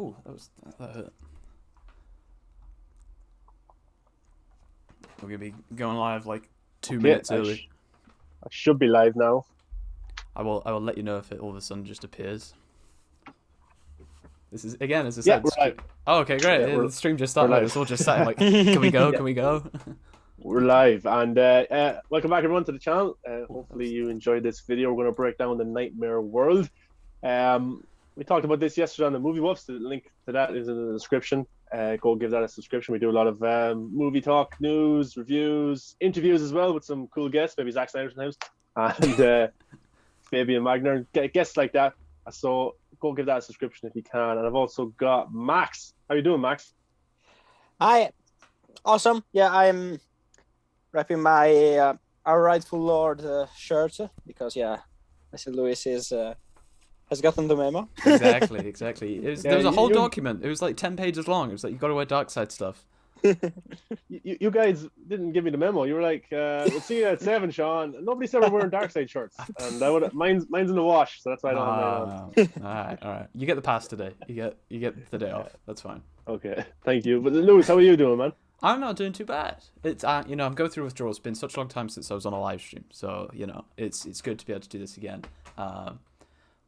Ooh, that hurt. We're gonna be going live like 2 minutes early. I should be live now. I will let you know if it all of a sudden just appears. This is again, as I said. We're live. Oh, okay, great. Yeah, the stream just started. It's all just sat like, Can can we go? Yeah. Can we go? We're live, and welcome back everyone to the channel. Hopefully you enjoyed this video. We're going to break down the Knightmare world. We talked about this yesterday on the Movie Wuffs. The link to that is in the description. Go give that a subscription. We do a lot of movie talk, news, reviews, interviews as well with some cool guests, maybe Zack Snyder sometimes, and Fabian Magner, guests like that. So go give that a subscription if you can. And I've also got Max. How you doing, Max? Hi. Awesome. Yeah, I'm wrapping my Our Rightful Lord shirt because I said Lewis has gotten the memo. Exactly. There was a whole document. It was like 10 pages long. It was like, you got to wear dark side stuff. You guys didn't give me the memo. You were like, we'll see you at 7, Sean. Nobody's ever wearing dark side shirts, and mine's in the wash, so that's why I don't have mine on. All right. You get the pass today. You get the day off. That's fine. Okay, thank you. But Lewis, how are you doing, man? I'm not doing too bad. It's I'm going through withdrawals. It's been such a long time since I was on a live stream, so it's good to be able to do this again.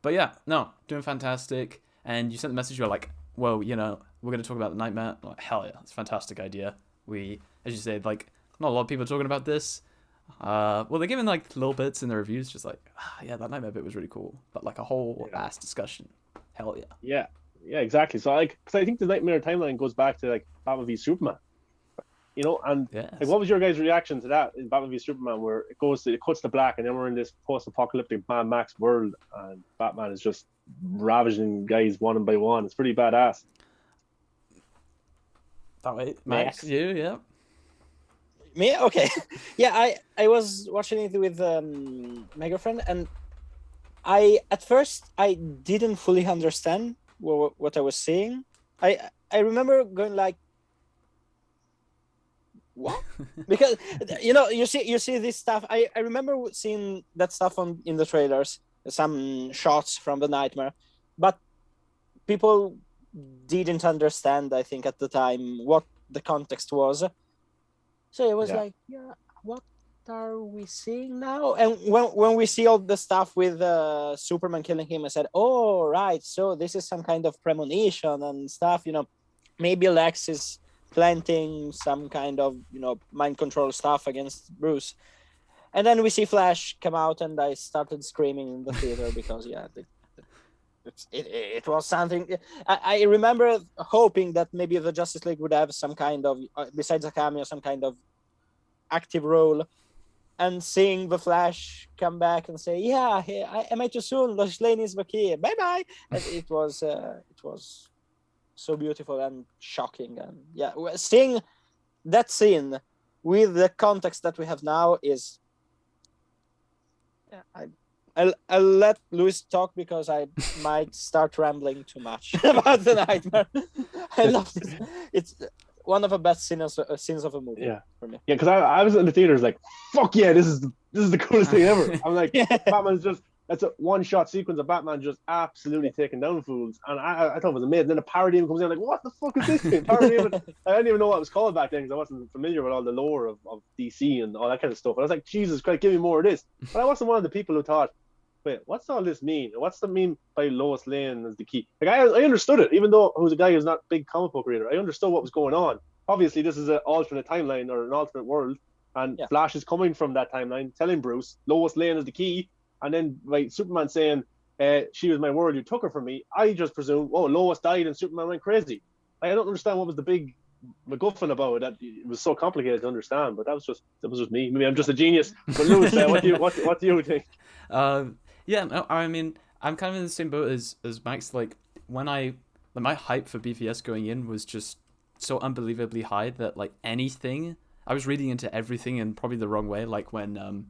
But yeah, no, doing fantastic. And you sent the message. You're like, well, we're going to talk about the Knightmare. I'm like, hell yeah, it's a fantastic idea. We, as you said, like, not a lot of people are talking about this. Well, they're giving like little bits in the reviews, just like, yeah, that Knightmare bit was really cool. But like a whole ass discussion. Hell yeah. Yeah, exactly. So because I think the Knightmare timeline goes back to like Batman v Superman. And yes. like, what was your guys' reaction to that in Batman v Superman, where it cuts to black, and then we're in this post-apocalyptic Mad Max world, and Batman is just ravaging guys one by one. It's pretty badass. That way, Max, you, yeah. Me? Okay. Yeah, I was watching it with my girlfriend, and at first I didn't fully understand what I was seeing. I remember going like, what? Because you see this stuff. I remember seeing that stuff in the trailers, some shots from the Knightmare, but people didn't understand, I think, at the time what the context was. So it was like, what are we seeing now? And when we see all the stuff with Superman killing him, I said, oh right, so this is some kind of premonition and stuff. Maybe Lex is planting some kind of mind control stuff against Bruce. And then we see Flash come out, and I started screaming in the theater because it was something. I remember hoping that maybe the Justice League would have some kind of, besides a cameo, some kind of active role, and seeing the Flash come back and say, am I too soon? Lois Lane is the key. Bye bye. And it was so beautiful and shocking, and seeing that scene with the context that we have now is. I'll let Lewis talk because I might start rambling too much about the Knightmare. I love this. It's one of the best scenes of a movie for me. Yeah, because I was in the theaters like, fuck yeah, this is the coolest thing ever. I'm like, Batman's that's a one-shot sequence of Batman just absolutely taking down fools, and I thought it was amazing. Then a parody comes in, like, what the fuck is this thing? Parody I didn't even know what it was called back then because I wasn't familiar with all the lore of DC and all that kind of stuff. And I was like, Jesus Christ, give me more of this. But I wasn't one of the people who thought, wait, what's all this mean? What's the mean by Lois Lane as the key? Like, I understood it, even though I was a guy who's not a big comic book reader. I understood what was going on. Obviously, this is an alternate timeline or an alternate world, and Flash is coming from that timeline, telling Bruce Lois Lane is the key. And then Superman saying, she was my world, you took her from me. I just presume, Lois died and Superman went crazy. I don't understand what was the big MacGuffin about it. That it was so complicated to understand, but that was just me. Maybe I'm just a genius. But Lewis, what do you think? No, I mean, I'm kind of in the same boat as Max. Like, my hype for BVS going in was just so unbelievably high that like anything, I was reading into everything in probably the wrong way. Like when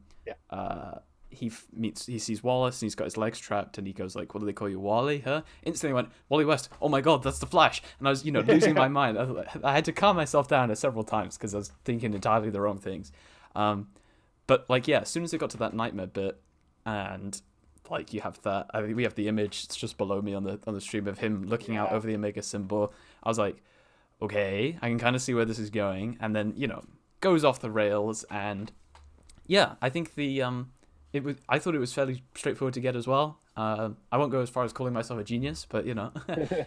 he sees Wallace and he's got his legs trapped and he goes like, what do they call you, Wally? Huh? Instantly went, Wally West. Oh my god, that's the Flash. And I was losing my mind. I had to calm myself down several times because I was thinking entirely the wrong things. But like, as soon as it got to that Knightmare bit and like you have that. I mean, we have the image. It's just below me on the stream of him looking out over the Omega symbol. I was like, okay, I can kind of see where this is going, and then goes off the rails, and yeah, I think I thought it was fairly straightforward to get as well. I won't go as far as calling myself a genius, but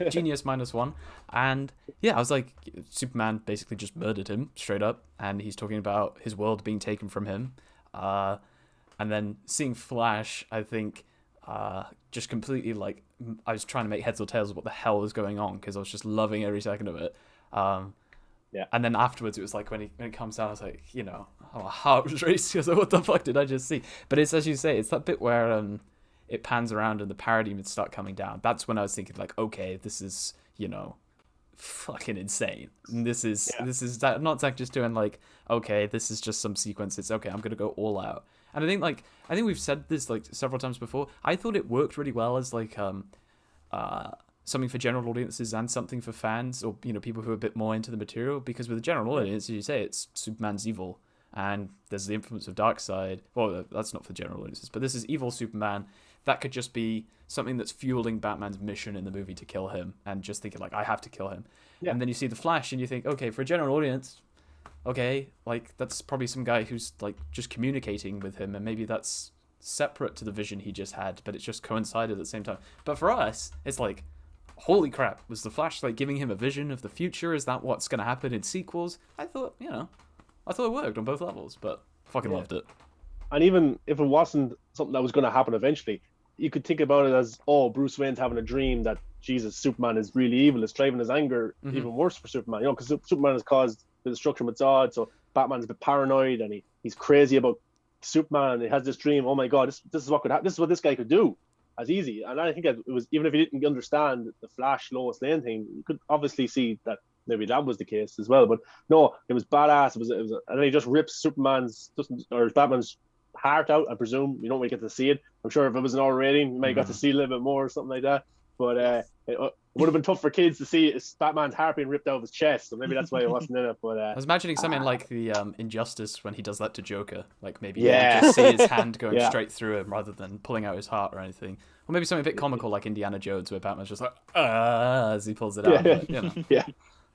genius -1. And yeah, I was like, Superman basically just murdered him straight up, and he's talking about his world being taken from him. And then seeing Flash, I think, just completely like, I was trying to make heads or tails of what the hell was going on, because I was just loving every second of it. And then afterwards, it was like when it comes down, I was like, my heart was racing. I was like, what the fuck did I just see? But it's, as you say, it's that bit where it pans around and the paradigms start coming down. That's when I was thinking like, okay, this is fucking insane. And this is not Zack just doing like, okay, this is just some sequence. It's okay, I'm gonna go all out. And I think we've said this like several times before. I thought it worked really well as like something for general audiences and something for fans, or people who are a bit more into the material, because with the general audience, as you say, it's Superman's evil and there's the influence of Darkseid. Well, that's not for general audiences, but this is evil Superman. That could just be something that's fueling Batman's mission in the movie to kill him, and just thinking like, I have to kill him. And then you see the Flash and you think, okay, for a general audience, okay, like that's probably some guy who's like just communicating with him, and maybe that's separate to the vision he just had, but it's just coincided at the same time. But for us, it's like, holy crap, was the Flash like giving him a vision of the future? Is that what's going to happen in sequels? I thought it worked on both levels, but fucking loved it. And even if it wasn't something that was going to happen eventually, you could think about it as, Bruce Wayne's having a dream that, Jesus, Superman is really evil. It's driving his anger even worse for Superman, because Superman has caused the destruction with Zod, so Batman's a bit paranoid, and he's crazy about Superman, and he has this dream, oh my God, this is what could happen. This is what this guy could do as easy. And I think that it was, even if you didn't understand the Flash Lois Lane thing, you could obviously see that maybe that was the case as well. But no, it was badass. It was and then he just rips Batman's heart out. I presume you don't really get to see it. I'm sure if it was an R rating, you might have got to see a little bit more or something like that. But it would have been tough for kids to see Batman's heart being ripped out of his chest, so maybe that's why it wasn't in it. But I was imagining something like the Injustice when he does that to Joker, like maybe you just see his hand going straight through him rather than pulling out his heart or anything, or maybe something a bit comical like Indiana Jones, where Batman's just like as he pulls it out.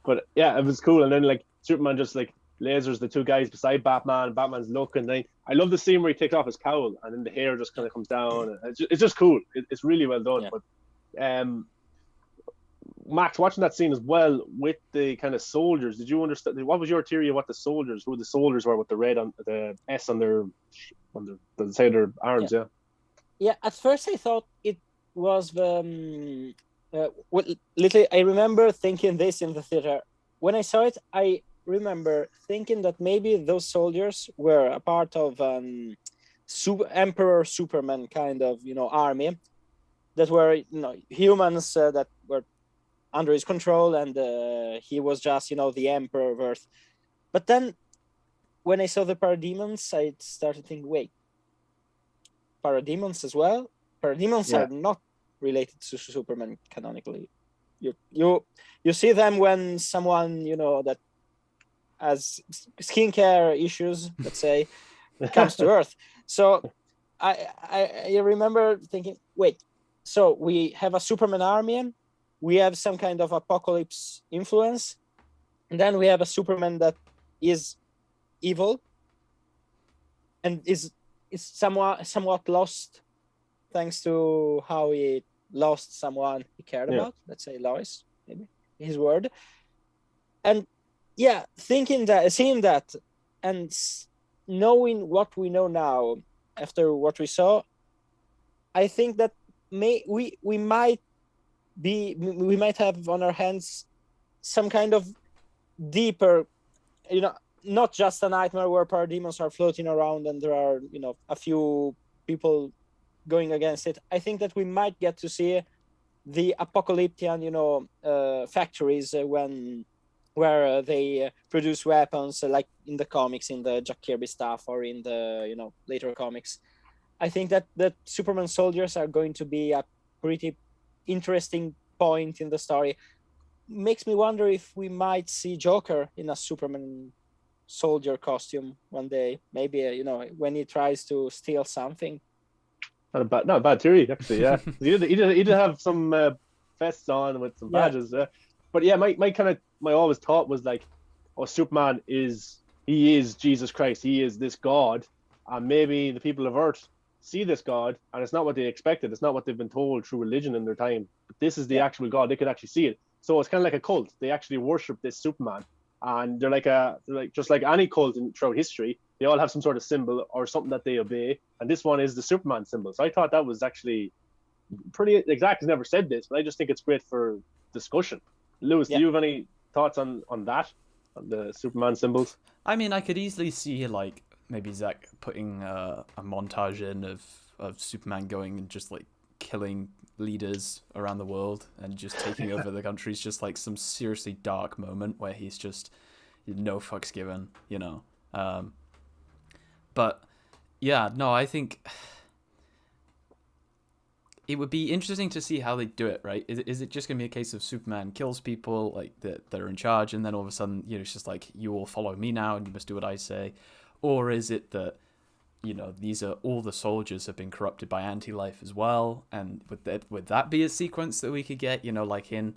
But it was cool. And then like Superman just like lasers the two guys beside Batman. Batman's looking. I love the scene where he takes off his cowl and then the hair just kind of comes down. It's just cool. It's really well done. But Max, watching that scene as well with the kind of soldiers, did you understand? What was your theory of what who the soldiers were with the red on the S on the side of their arms? Yeah. At first, I thought it was the. Literally, I remember thinking this in the theater. When I saw it, I remember thinking that maybe those soldiers were a part of Emperor Superman kind of army that were humans that were under his control, and he was just the Emperor of Earth. But then when I saw the parademons, I started thinking, wait, parademons as well? Parademons are not related to Superman canonically. You see them when someone that has skincare issues, let's say, comes to Earth. So I remember thinking, wait, so we have a Superman army, we have some kind of apocalypse influence, and then we have a Superman that is evil and is somewhat lost, thanks to how he lost someone he cared about. Let's say Lois, maybe his word. And seeing that, and knowing what we know now after what we saw, I think that we might have on our hands some kind of deeper, not just a nightmare where parademons are floating around and there are a few people going against it. I think that we might get to see the apocalyptian factories where they produce weapons, like in the comics, in the Jack Kirby stuff, or in the later comics. I think that the Superman soldiers are going to be a pretty interesting point in the story. Makes me wonder if we might see Joker in a Superman soldier costume one day, maybe when he tries to steal something. not a bad theory actually. Yeah, he did have some vests on with some Yeah. badges. But yeah, my always thought was like, oh, Superman is Jesus Christ. He is this God, and maybe the people of Earth see this God, and it's not what they expected. It's not what they've been told through religion in their time. But this is the actual God. They could actually see it. So it's kind of like a cult. They actually worship this Superman, and they're like just like any cult throughout history. They all have some sort of symbol or something that they obey, and this one is the Superman symbol. So I thought that was actually pretty. Zack has never said this, but I just think it's great for discussion. Lewis, do you have any thoughts on that, on the Superman symbols? I mean, I could easily see like maybe Zack putting a montage in of Superman going and just like killing leaders around the world and just taking over the countries, just like some seriously dark moment where he's just no fucks given, you know. But yeah, no, I think it would be interesting to see how they do it, right? Is it just going to be a case of Superman kills people, like, that are in charge, and then all of a sudden, you know, it's just like, you all follow me now, and you must do what I say? Or is it that, you know, these are all the soldiers have been corrupted by anti-life as well, and would that be a sequence that we could get, you know, like in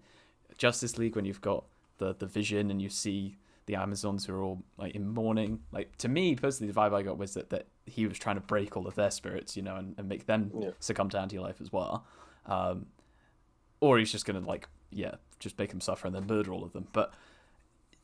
Justice League when you've got the Vision and you see the Amazons who are all like in mourning? Like, to me personally, the vibe I got was that he was trying to break all of their spirits, you know, and make them succumb to anti-life as well. Or he's just gonna just make them suffer and then murder all of them. But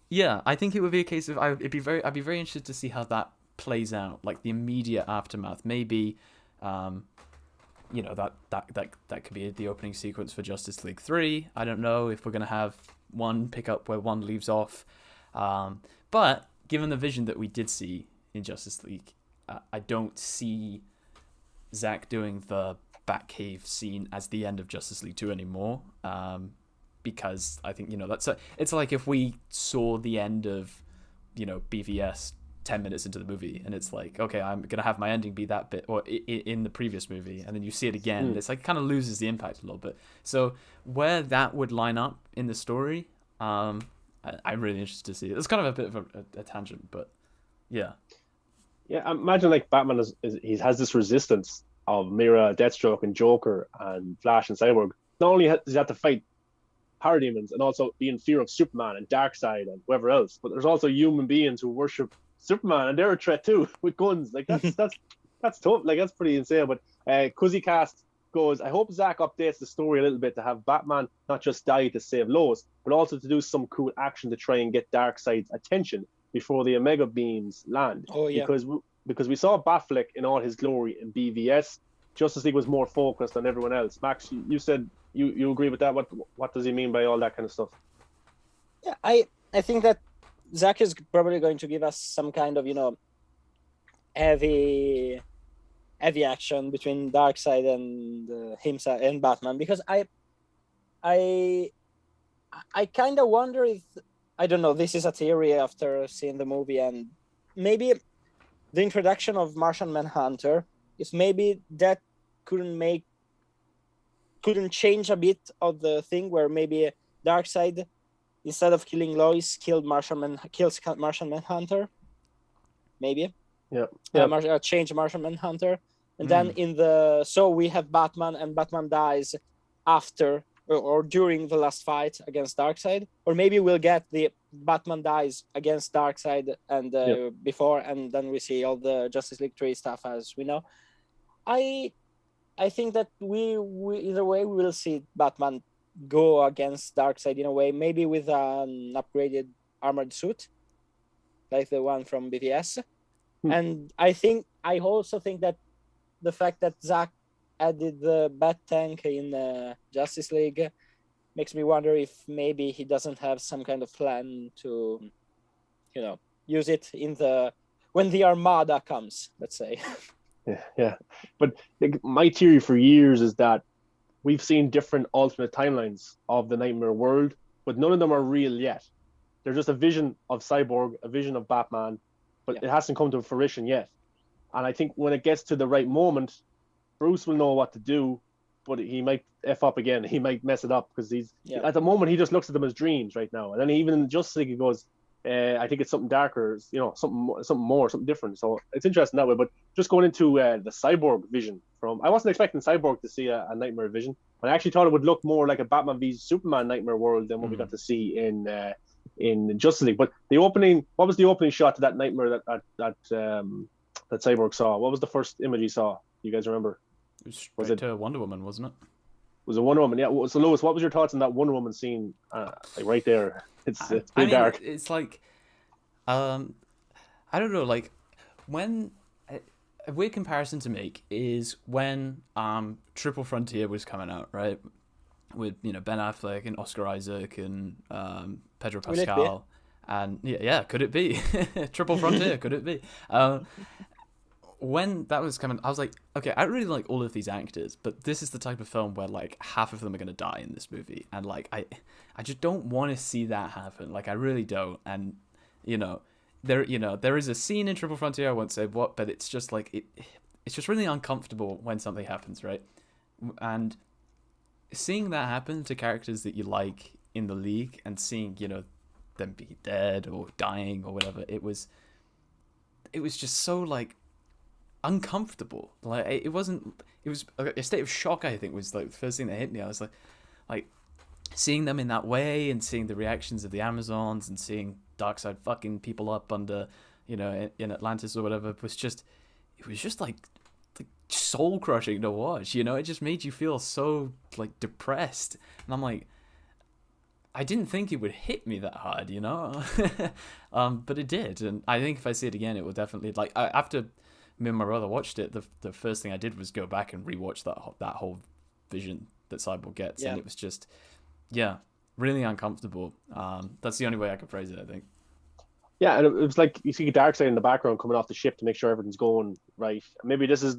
yeah, I think it would be a case of I'd be very interested to see how that plays out, like the immediate aftermath. Maybe you know, that could be the opening sequence for Justice League 3. I don't know if we're gonna have one pick up where one leaves off. But given the vision that we did see in Justice League, I don't see Zack doing the Batcave scene as the end of Justice League 2 anymore. Because I think, you know, it's like if we saw the end of, you know, BVS 10 minutes into the movie and it's like, okay, I'm going to have my ending be that bit, or in the previous movie, and then you see it again. It's like, it kind of loses the impact a little bit. So where that would line up in the story, I'm really interested to see it. It's kind of a bit of a tangent, but yeah. Yeah, imagine like Batman he has this resistance of Mira, Deathstroke, and Joker, and Flash and Cyborg. Not only does he have to fight parademons and also be in fear of Superman and Darkseid and whoever else, but there's also human beings who worship Superman and they're a threat too with guns. Like that's tough. Like that's pretty insane. But Cuzzycast goes, I hope Zack updates the story a little bit to have Batman not just die to save Lois, but also to do some cool action to try and get Darkseid's attention before the Omega beams land. Oh yeah. Because we saw Batfleck in all his glory in BVS. Justice League was more focused on everyone else. Max, you said you agree with that. What does he mean by all that kind of stuff? Yeah, I think that Zack is probably going to give us some kind of, you know, heavy action between Darkseid and himself and Batman, because I kind of wonder if, I don't know, this is a theory after seeing the movie, and maybe the introduction of Martian Manhunter is maybe that couldn't change a bit of the thing where maybe Darkseid, instead of killing Lois, kills Martian Manhunter. Maybe. Yeah. Change Martian Manhunter. And then so we have Batman, and Batman dies after or during the last fight against Darkseid. Or maybe we'll get the Batman dies against Darkseid and before, and then we see all the Justice League 3 stuff as we know. I think that we either way we will see Batman go against Darkseid in a way, maybe with an upgraded armored suit, like the one from BVS. And I also think that the fact that Zack added the Bat Tank in Justice League makes me wonder if maybe he doesn't have some kind of plan to, you know, use it when the Armada comes, let's say. Yeah. But my theory for years is that we've seen different alternate timelines of the Knightmare world, but none of them are real yet. They're just a vision of Cyborg, a vision of Batman, but it hasn't come to fruition yet. And I think when it gets to the right moment, Bruce will know what to do, but he might F up again. He might mess it up because at the moment he just looks at them as dreams right now. And then even in Justice League he goes, I think it's something darker, something different. So it's interesting that way. But just going into the cyborg vision I wasn't expecting Cyborg to see a Nightmare vision. But I actually thought it would look more like a Batman v Superman Nightmare world than what we got to see in Justice League. But what was the opening shot to that Nightmare that Cyborg saw? What was the first image he saw? You guys remember? Was it Wonder Woman, wasn't it? Was it Wonder Woman? Yeah. So Lewis, what was your thoughts on that Wonder Woman scene? Like right there, it's pretty dark. It's like, I don't know. Like when a weird comparison to make is when Triple Frontier was coming out, right? With Ben Affleck and Oscar Isaac and Pedro Pascal, and could it be Triple Frontier? Could it be? When that was coming, I was like, okay, I really like all of these actors, but this is the type of film where like half of them are gonna die in this movie, and like I just don't want to see that happen. Like I really don't, and there is a scene in Triple Frontier, I won't say what, but it's just like it's just really uncomfortable when something happens, right? And seeing that happen to characters that you like in the League and seeing them be dead or dying or whatever, it was just so like uncomfortable. Like it was a state of shock. I think was like the first thing that hit me. I was like seeing them in that way and seeing the reactions of the Amazons and seeing Darkseid fucking people up under in Atlantis or whatever it was just like soul crushing to watch. It just made you feel so like depressed, and I'm like, I didn't think it would hit me that hard, but it did, and I think if I see it again, it will definitely after me and my brother watched it, the first thing I did was go back and rewatch that whole vision that Cyborg gets, and it was just really uncomfortable. That's the only way I can phrase it, I think. Yeah, and it was like you see Darkseid in the background coming off the ship to make sure everything's going right. Maybe this is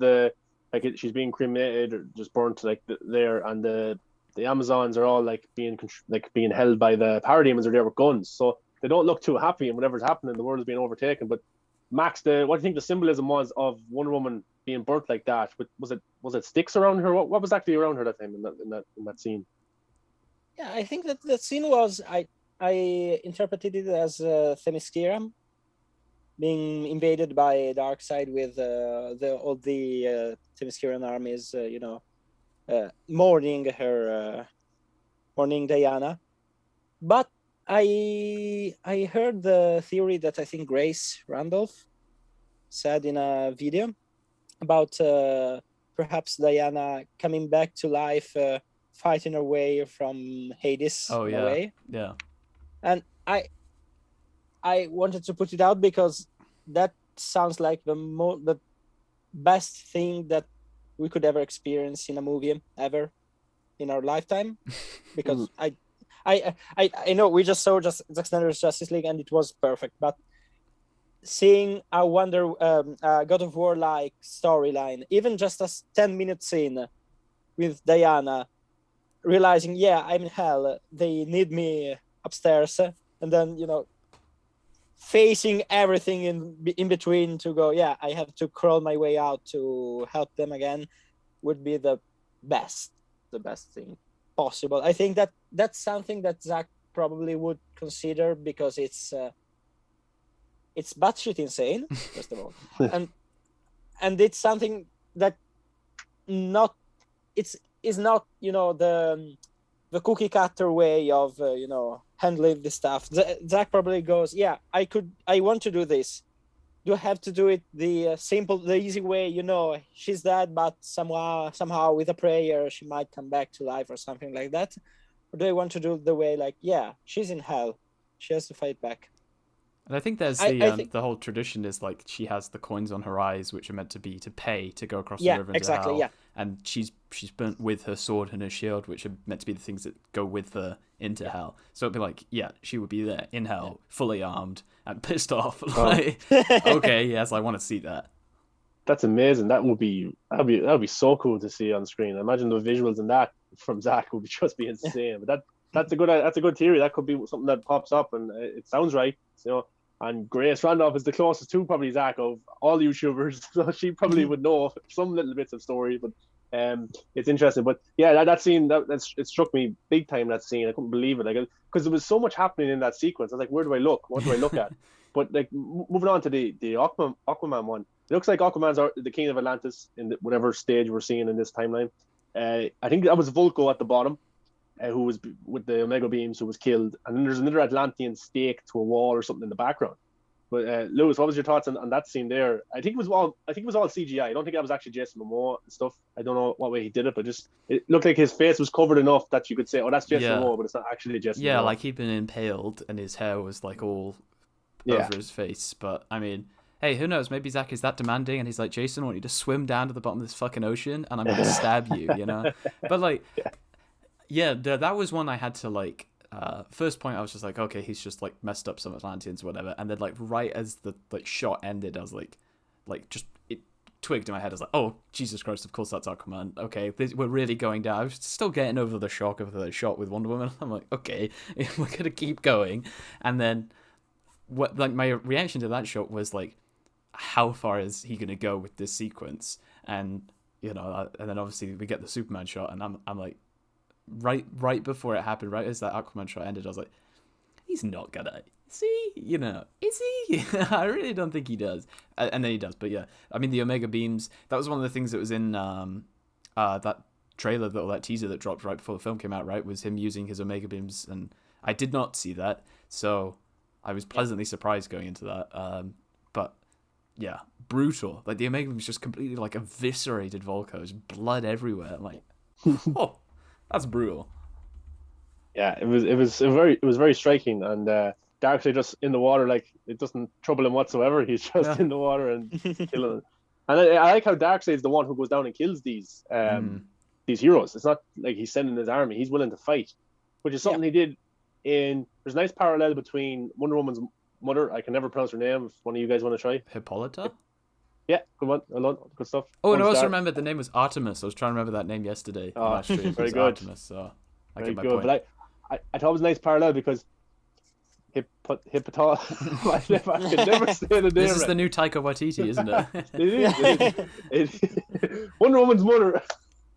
she's being cremated or just burnt there, and the Amazons are all being held by the parademons or there with guns, so they don't look too happy, and whatever's happening, the world is being overtaken. But Max, what do you think the symbolism was of Wonder Woman being burnt like that? Was it sticks around her? What was actually around her that time in that scene? Yeah, I think that scene was I interpreted it as Themyscira being invaded by Darkseid with all the Themysciran armies, mourning Diana. But I heard the theory that I think Grace Randolph said in a video about perhaps Diana coming back to life, fighting her way from Hades. Oh yeah, away. Yeah. And I wanted to put it out because that sounds like the best thing that we could ever experience in a movie ever in our lifetime. Because I know we just saw Zack Snyder's Justice League and it was perfect, but seeing a God of War like storyline, even just a 10-minute scene with Diana realizing, I'm in hell, they need me upstairs, and then facing everything in between to go, I have to crawl my way out to help them again, would be the best thing possible. I think that's something that Zack probably would consider because it's batshit insane, first of all, and it's something that is not the cookie cutter way of handling this stuff. Zack probably goes, I want to do this. Do I have to do it the easy way? She's dead, but somehow with a prayer she might come back to life or something like that. Or do I want to do the way she's in hell, she has to fight back? And I think there's the whole tradition is she has the coins on her eyes, which are meant to be to pay to go across the river into hell. Yeah. And she's burnt with her sword and her shield, which are meant to be the things that go with her into hell. So it'd be she would be there in hell, fully armed and pissed off. Okay, yes, I want to see that. That's amazing. That would be so cool to see on screen. I imagine the visuals in that from Zack would just be insane. But that's a good theory. That could be something that pops up, and it sounds right. And Grace Randolph is the closest to probably Zack of all YouTubers, so she probably would know some little bits of story. But It's interesting, but yeah, that scene it struck me big time. That scene, I couldn't believe it, like, because there was so much happening in that sequence. I was like, where do I look? What do I look at? But like moving on to the Aquaman one, it looks like Aquaman's the king of Atlantis in whatever stage we're seeing in this timeline. I think that was Vulko at the bottom, who was with the Omega beams, who was killed, and then there's another Atlantean stake to a wall or something in the background. But Lewis, what was your thoughts on that scene there? I think it was all CGI. I don't think that was actually Jason Momoa and stuff. I don't know what way he did it, but just it looked like his face was covered enough that you could say, "Oh, that's Jason Momoa," but it's not actually Jason Momoa. Yeah, like he'd been impaled and his hair was like all over his face. But I mean, hey, who knows? Maybe Zack is that demanding, and he's like, "Jason, I want you to swim down to the bottom of this fucking ocean, and I'm gonna stab you," you know? But like, yeah, that was one I had to like. First point, I was just like, okay, he's just like messed up some Atlanteans or whatever, and then like right as the like shot ended, I was like just it twigged in my head. I was like, oh Jesus Christ, of course that's Aquaman. Okay, we're really going down. I was still getting over the shock of the shot with Wonder Woman. I'm like, okay, we're gonna keep going, and then what? Like my reaction to that shot was like, how far is he gonna go with this sequence? And you know, and then obviously we get the Superman shot, and I'm like. Right before it happened, right as that Aquaman shot ended, I was like, he's not gonna, is he? You know, is he? I really don't think he does. And then he does, but yeah. I mean, the Omega beams, that was one of the things that was in that trailer, that teaser that dropped right before the film came out, right, was him using his Omega beams, and I did not see that, so I was pleasantly surprised going into that. But yeah, brutal. Like, the Omega beams just completely, like, eviscerated Volko's blood everywhere. I'm like, oh. That's brutal. Yeah, it was very striking, and Darkseid just in the water, like it doesn't trouble him whatsoever. He's just in the water and killing them. And I like how Darkseid's the one who goes down and kills these heroes. It's not like he's sending his army; he's willing to fight, which is something he did. There's a nice parallel between Wonder Woman's mother. I can never pronounce her name. If one of you guys want to try, Hippolyta. Yeah, good one. Good stuff. Oh, and I also remembered the name was Artemis. I was trying to remember that name yesterday. Oh, stream. Very good. Artemis, so very good. Point. But I thought it was a nice parallel because Hippolyta. I could never say the name. This is the new Taika Waititi, isn't it? It is. Wonder Woman's mother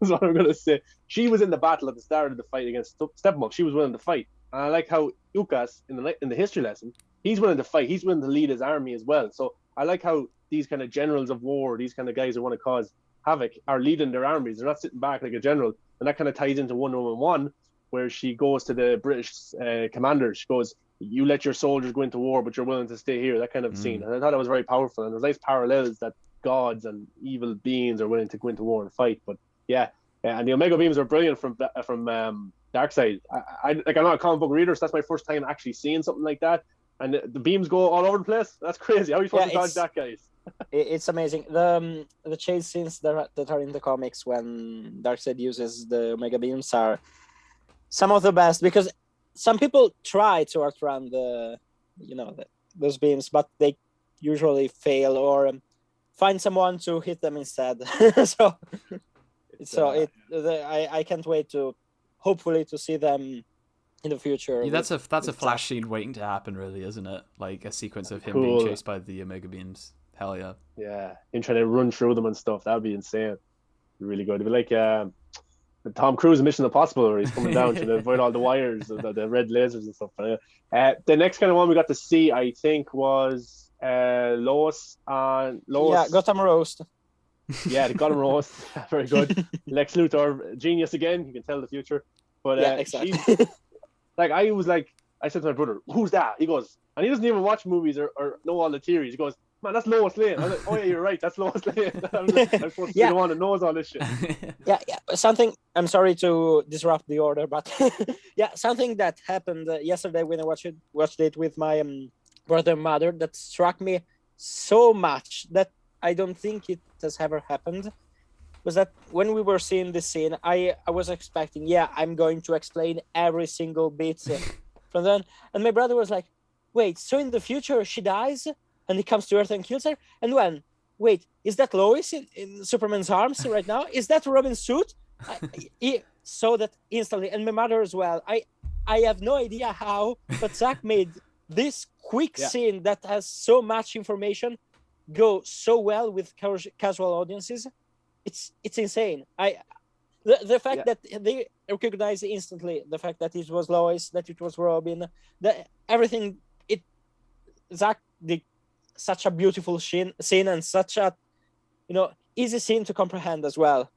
is what I'm going to say. She was in the battle at the start of the fight against Steppenwolf. She was willing to fight. And I like how Ukas, in the history lesson, he's willing to fight. He's willing to lead his army as well. So I like how these kind of generals of war, these kind of guys who want to cause havoc, are leading their armies. They're not sitting back like a general. And that kind of ties into Wonder Woman 1, where she goes to the British commander. She goes, you let your soldiers go into war, but you're willing to stay here. That kind of scene. And I thought it was very powerful. And there's nice parallels that gods and evil beings are willing to go into war and fight. But yeah, and the Omega beams are brilliant from Darkseid. I'm not a comic book reader, so that's my first time actually seeing something like that. And the beams go all over the place. That's crazy. How are you supposed to dodge that, guys? It's amazing. The chase scenes that are in the comics when Darkseid uses the Omega beams are some of the best, because some people try to outrun those beams, but they usually fail or find someone to hit them instead. I can't wait to hopefully to see them in the future. Yeah, that's a flash scene waiting to happen, really, isn't it? Like a sequence of him being chased by the Omega beams. Hell yeah. Yeah, him trying to run through them and stuff. That would be insane. Really good. It'd be like the Tom Cruise Mission Impossible, where he's coming down to avoid all the wires, the red lasers and stuff. The next kind of one we got to see, I think, was Lois. Yeah, Gotham Roast. Yeah, the Gotham Roast. Very good. Lex Luthor, genius again. You can tell the future. But yeah, exactly. I said to my brother, "Who's that?" He goes, and he doesn't even watch movies or know all the theories. He goes, "Man, that's Lois Lane." I was like, "Oh yeah, you're right. That's Lois Lane." I'm supposed to be the one that knows all this shit. Yeah. Something. I'm sorry to disrupt the order, but yeah, something that happened yesterday when I watched it with my brother and mother that struck me so much that I don't think it has ever happened. Was that when we were seeing this scene, I was expecting, I'm going to explain every single bit from then, and my brother was like, "Wait, so in the future she dies?" And he comes to Earth and kills her. And wait, is that Lois in Superman's arms right now? Is that Robin's suit? He saw that instantly. And my mother as well. I have no idea how, but Zack made this quick scene that has so much information go so well with casual audiences. it's insane. The fact Yeah. that they recognized instantly the fact that it was Lois, that it was Robin, that everything. Zack did such a beautiful scene and such a easy scene to comprehend as well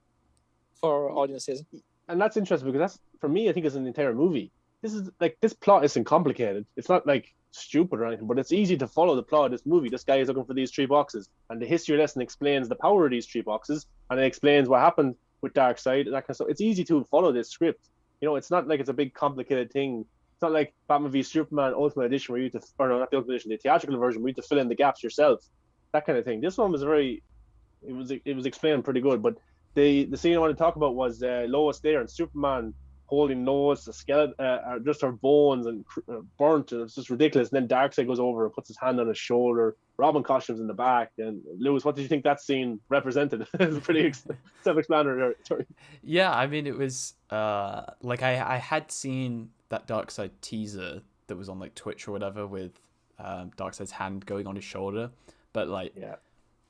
for audiences. And that's interesting because that's, for me, I think it's an entire movie. This plot isn't complicated. It's not like stupid or anything, but it's easy to follow the plot of this movie. This guy is looking for these 3 boxes, and the history lesson explains the power of these 3 boxes, and it explains what happened with Darkseid and that kind of stuff. It's easy to follow this script. It's not like it's a big complicated thing. It's not like Batman v Superman Ultimate Edition where you have to, or no, not the Ultimate Edition, the theatrical version where you have to fill in the gaps yourself. That kind of thing. This one was it was explained pretty good, but the scene I want to talk about was Lois there and Superman holding Lois, a skeleton, just her bones and burnt, and it's just ridiculous. And then Darkseid goes over and puts his hand on his shoulder. Robin costumes in the back. And Lewis, what did you think that scene represented? It's pretty self-explanatory. Yeah, I mean, it was like I had seen that Darkseid teaser that was on like Twitch or whatever with Darkseid's hand going on his shoulder, but like. Yeah.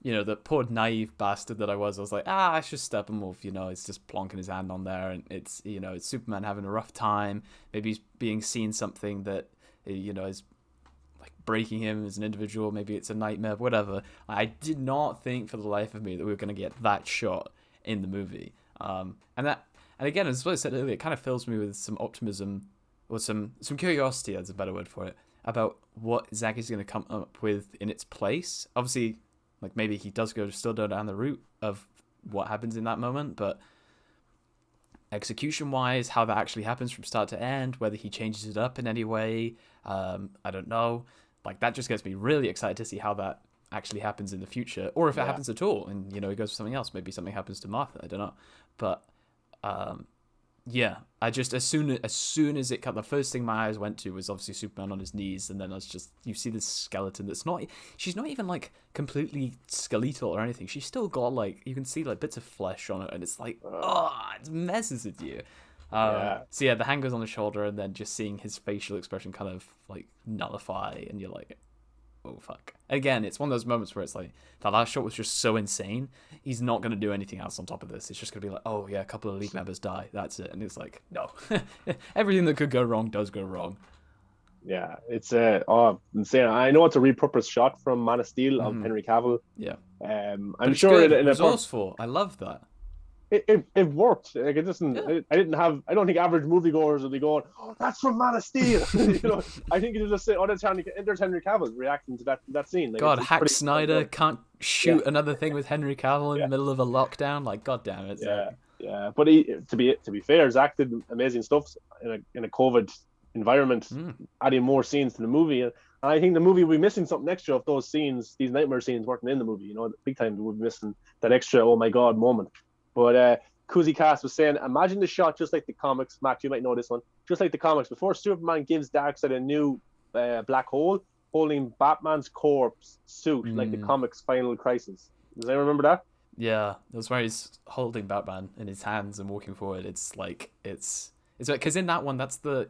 The poor naive bastard that I was like, I should step him off, it's just plonking his hand on there, and it's Superman having a rough time, maybe he's being seen something that, is like breaking him as an individual, maybe it's a nightmare, whatever. I did not think for the life of me that we were going to get that shot in the movie. And again, as I said earlier, it kind of fills me with some optimism, or some curiosity, that's a better word for it, about what Zack is going to come up with in its place. Obviously, like maybe he does still go down the route of what happens in that moment, but execution-wise, how that actually happens from start to end, whether he changes it up in any way, I don't know. Like that just gets me really excited to see how that actually happens in the future, or if it happens at all, and he goes for something else. Maybe something happens to Martha. I don't know, but yeah, I just as soon as it cut, the first thing my eyes went to was obviously Superman on his knees, and then you see this skeleton she's not even like completely skeletal or anything. She's still got like, you can see like bits of flesh on it, and it's like, it messes with you. So yeah, the hand goes on the shoulder, and then just seeing his facial expression kind of like nullify, and you're like, oh fuck. Again, it's one of those moments where it's like, that last shot was just so insane, he's not going to do anything else on top of this. It's just going to be like, oh yeah, a couple of League members die, that's it. And it's like, no. Everything that could go wrong does go wrong. Yeah, it's insane. I know it's a repurposed shot from Man of Steel of Henry Cavill. Yeah. I'm sure it's resourceful. I love that. It worked. Like it doesn't. Yeah. I don't think average moviegoers will be going, "Oh, that's from Man of Steel." I think you just say, "Oh, there's Henry Cavill reacting to that scene." Like, God, hack Snyder can't shoot another thing with Henry Cavill in the middle of a lockdown. Like, God damn it. Yeah. But to be fair, Zack did amazing stuff in a COVID environment, adding more scenes to the movie. And I think the movie will be missing something extra if those scenes, these nightmare scenes, weren't in the movie. Big time we'll be missing that extra "oh my god" moment. But Kuzi Cast was saying, imagine the shot just like the comics. Max, you might know this one. Just like the comics, before Superman gives Darkseid a new black hole, holding Batman's corpse suit, like the comics' Final Crisis. Does anyone remember that? Yeah, that's where he's holding Batman in his hands and walking forward. It's because in that one,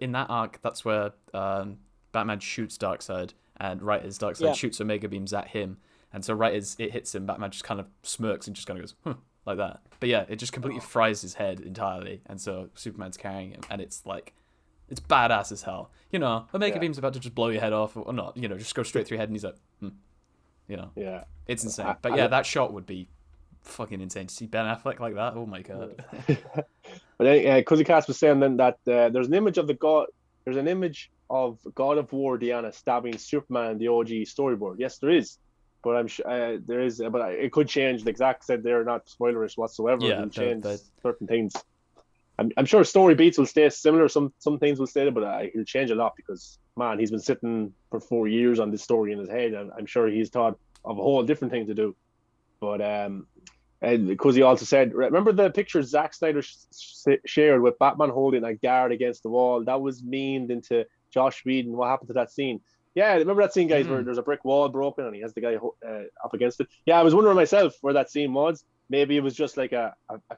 in that arc, that's where Batman shoots Darkseid, and right as Darkseid shoots Omega beams at him, and so right as it hits him, Batman just kind of smirks and just kind of goes, huh. Like that. But yeah, it just completely fries his head entirely, and so Superman's carrying him, and it's like, it's badass as hell. Omega Beam's about to just blow your head off, or not, just go straight through your head, and he's like, Yeah. It's insane. But yeah, that shot would be fucking insane to see Ben Affleck like that. Oh my god. But Kuzi Cast was saying then that there's an image of God of War Diana stabbing Superman in the OG storyboard. Yes, there is. But I'm sure there is, but it could change. Like Zack said, they're not spoilerish whatsoever. Yeah, it'll change certain things. I'm sure story beats will stay similar. Some things will stay, but he'll change a lot because man, he's been sitting for 4 years on this story in his head, and I'm sure he's thought of a whole different thing to do. But because he also said, remember the picture Zack Snyder shared with Batman holding a guard against the wall? That was memed into Josh Whedon. What happened to that scene? Yeah, remember that scene, guys, where there's a brick wall broken and he has the guy up against it? Yeah, I was wondering myself where that scene was. Maybe it was just like a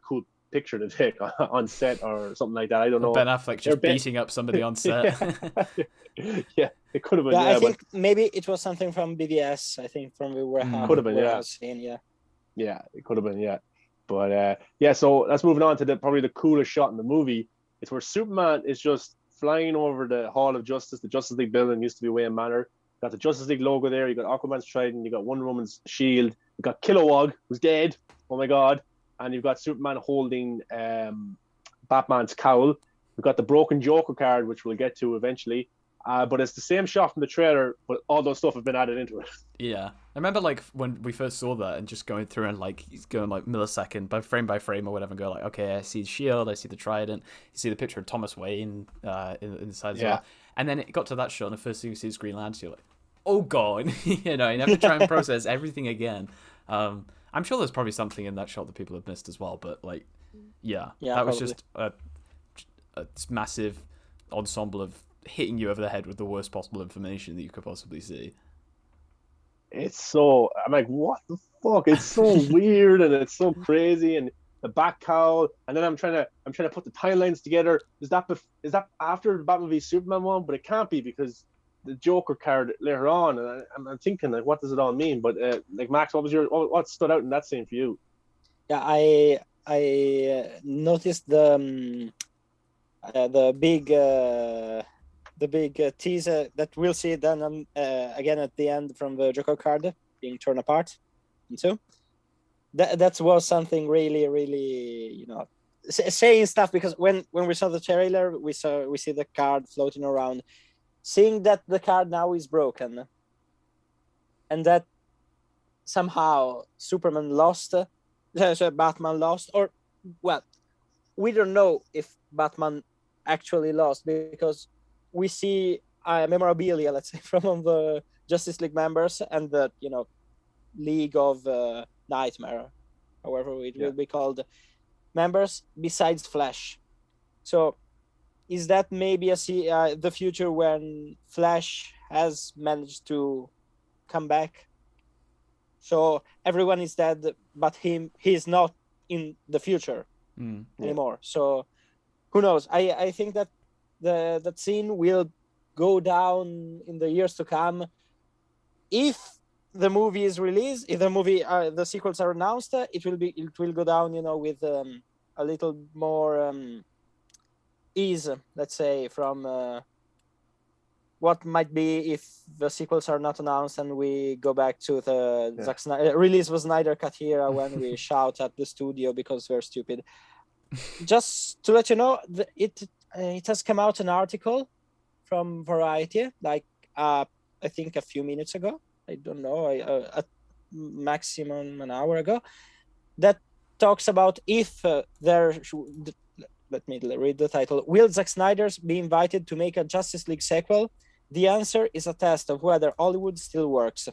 cool picture to take on set or something like that. I don't know. Ben Affleck just beating up somebody on set. Yeah, it could have been. I think maybe it was something from BVS. I think from the warehouse. Could have been, scene, Yeah, it could have been, But yeah, so let's moving on to probably the coolest shot in the movie. It's where Superman is just flying over the Hall of Justice. The Justice League building used to be Wayne Manor. Got the Justice League logo there. You got Aquaman's trident. You got Wonder Woman's shield. You got Kilowog, who's dead. Oh my god! And you've got Superman holding Batman's cowl. We've got the broken Joker card, which we'll get to eventually. But it's the same shot from the trailer, but all those stuff have been added into it. Yeah. I remember like when we first saw that and just going through and like he's going like millisecond by frame or whatever and go like, okay, I see the shield, I see the trident, you see the picture of Thomas Wayne in the side as well. And then it got to that shot and the first thing you see is Green Lantern, you're like, oh god, you know, you have to try and process everything again. I'm sure there's probably something in that shot that people have missed as well, but like, yeah that was just a massive ensemble of hitting you over the head with the worst possible information that you could possibly see. It's so, I'm like, what the fuck? It's so weird and it's so crazy, and the back cowl, and then I'm trying to put the timelines together. Is that after the Batman v Superman one? But it can't be because the Joker card later on, and I'm thinking like, what does it all mean? But like Max, what stood out in that scene for you? Yeah, I noticed the big teaser that we'll see then again at the end from the Joker card being torn apart in two. That was something really, really, you know, saying stuff, because when we saw the trailer, we see the card floating around, seeing that the card now is broken, and that somehow Superman lost, so Batman lost, or well, we don't know if Batman actually lost, because we see memorabilia, let's say, from the Justice League members and the, you know, League of Knightmare, however it will be called, members, besides Flash. So is that maybe the future when Flash has managed to come back? So everyone is dead, but he's not in the future anymore. So who knows? I think that that scene will go down in the years to come. If the movie is released, if the sequels are announced, it will go down, you know, with a little more ease, let's say, from what might be if the sequels are not announced and we go back to the Zack Snyder release was Snyder cut era when we shout at the studio because we're stupid. Just to let you know, it has come out an article from Variety, like I think a few minutes ago. I don't know, at maximum an hour ago, that talks about if let me read the title. Will Zack Snyder be invited to make a Justice League sequel? The answer is a test of whether Hollywood still works.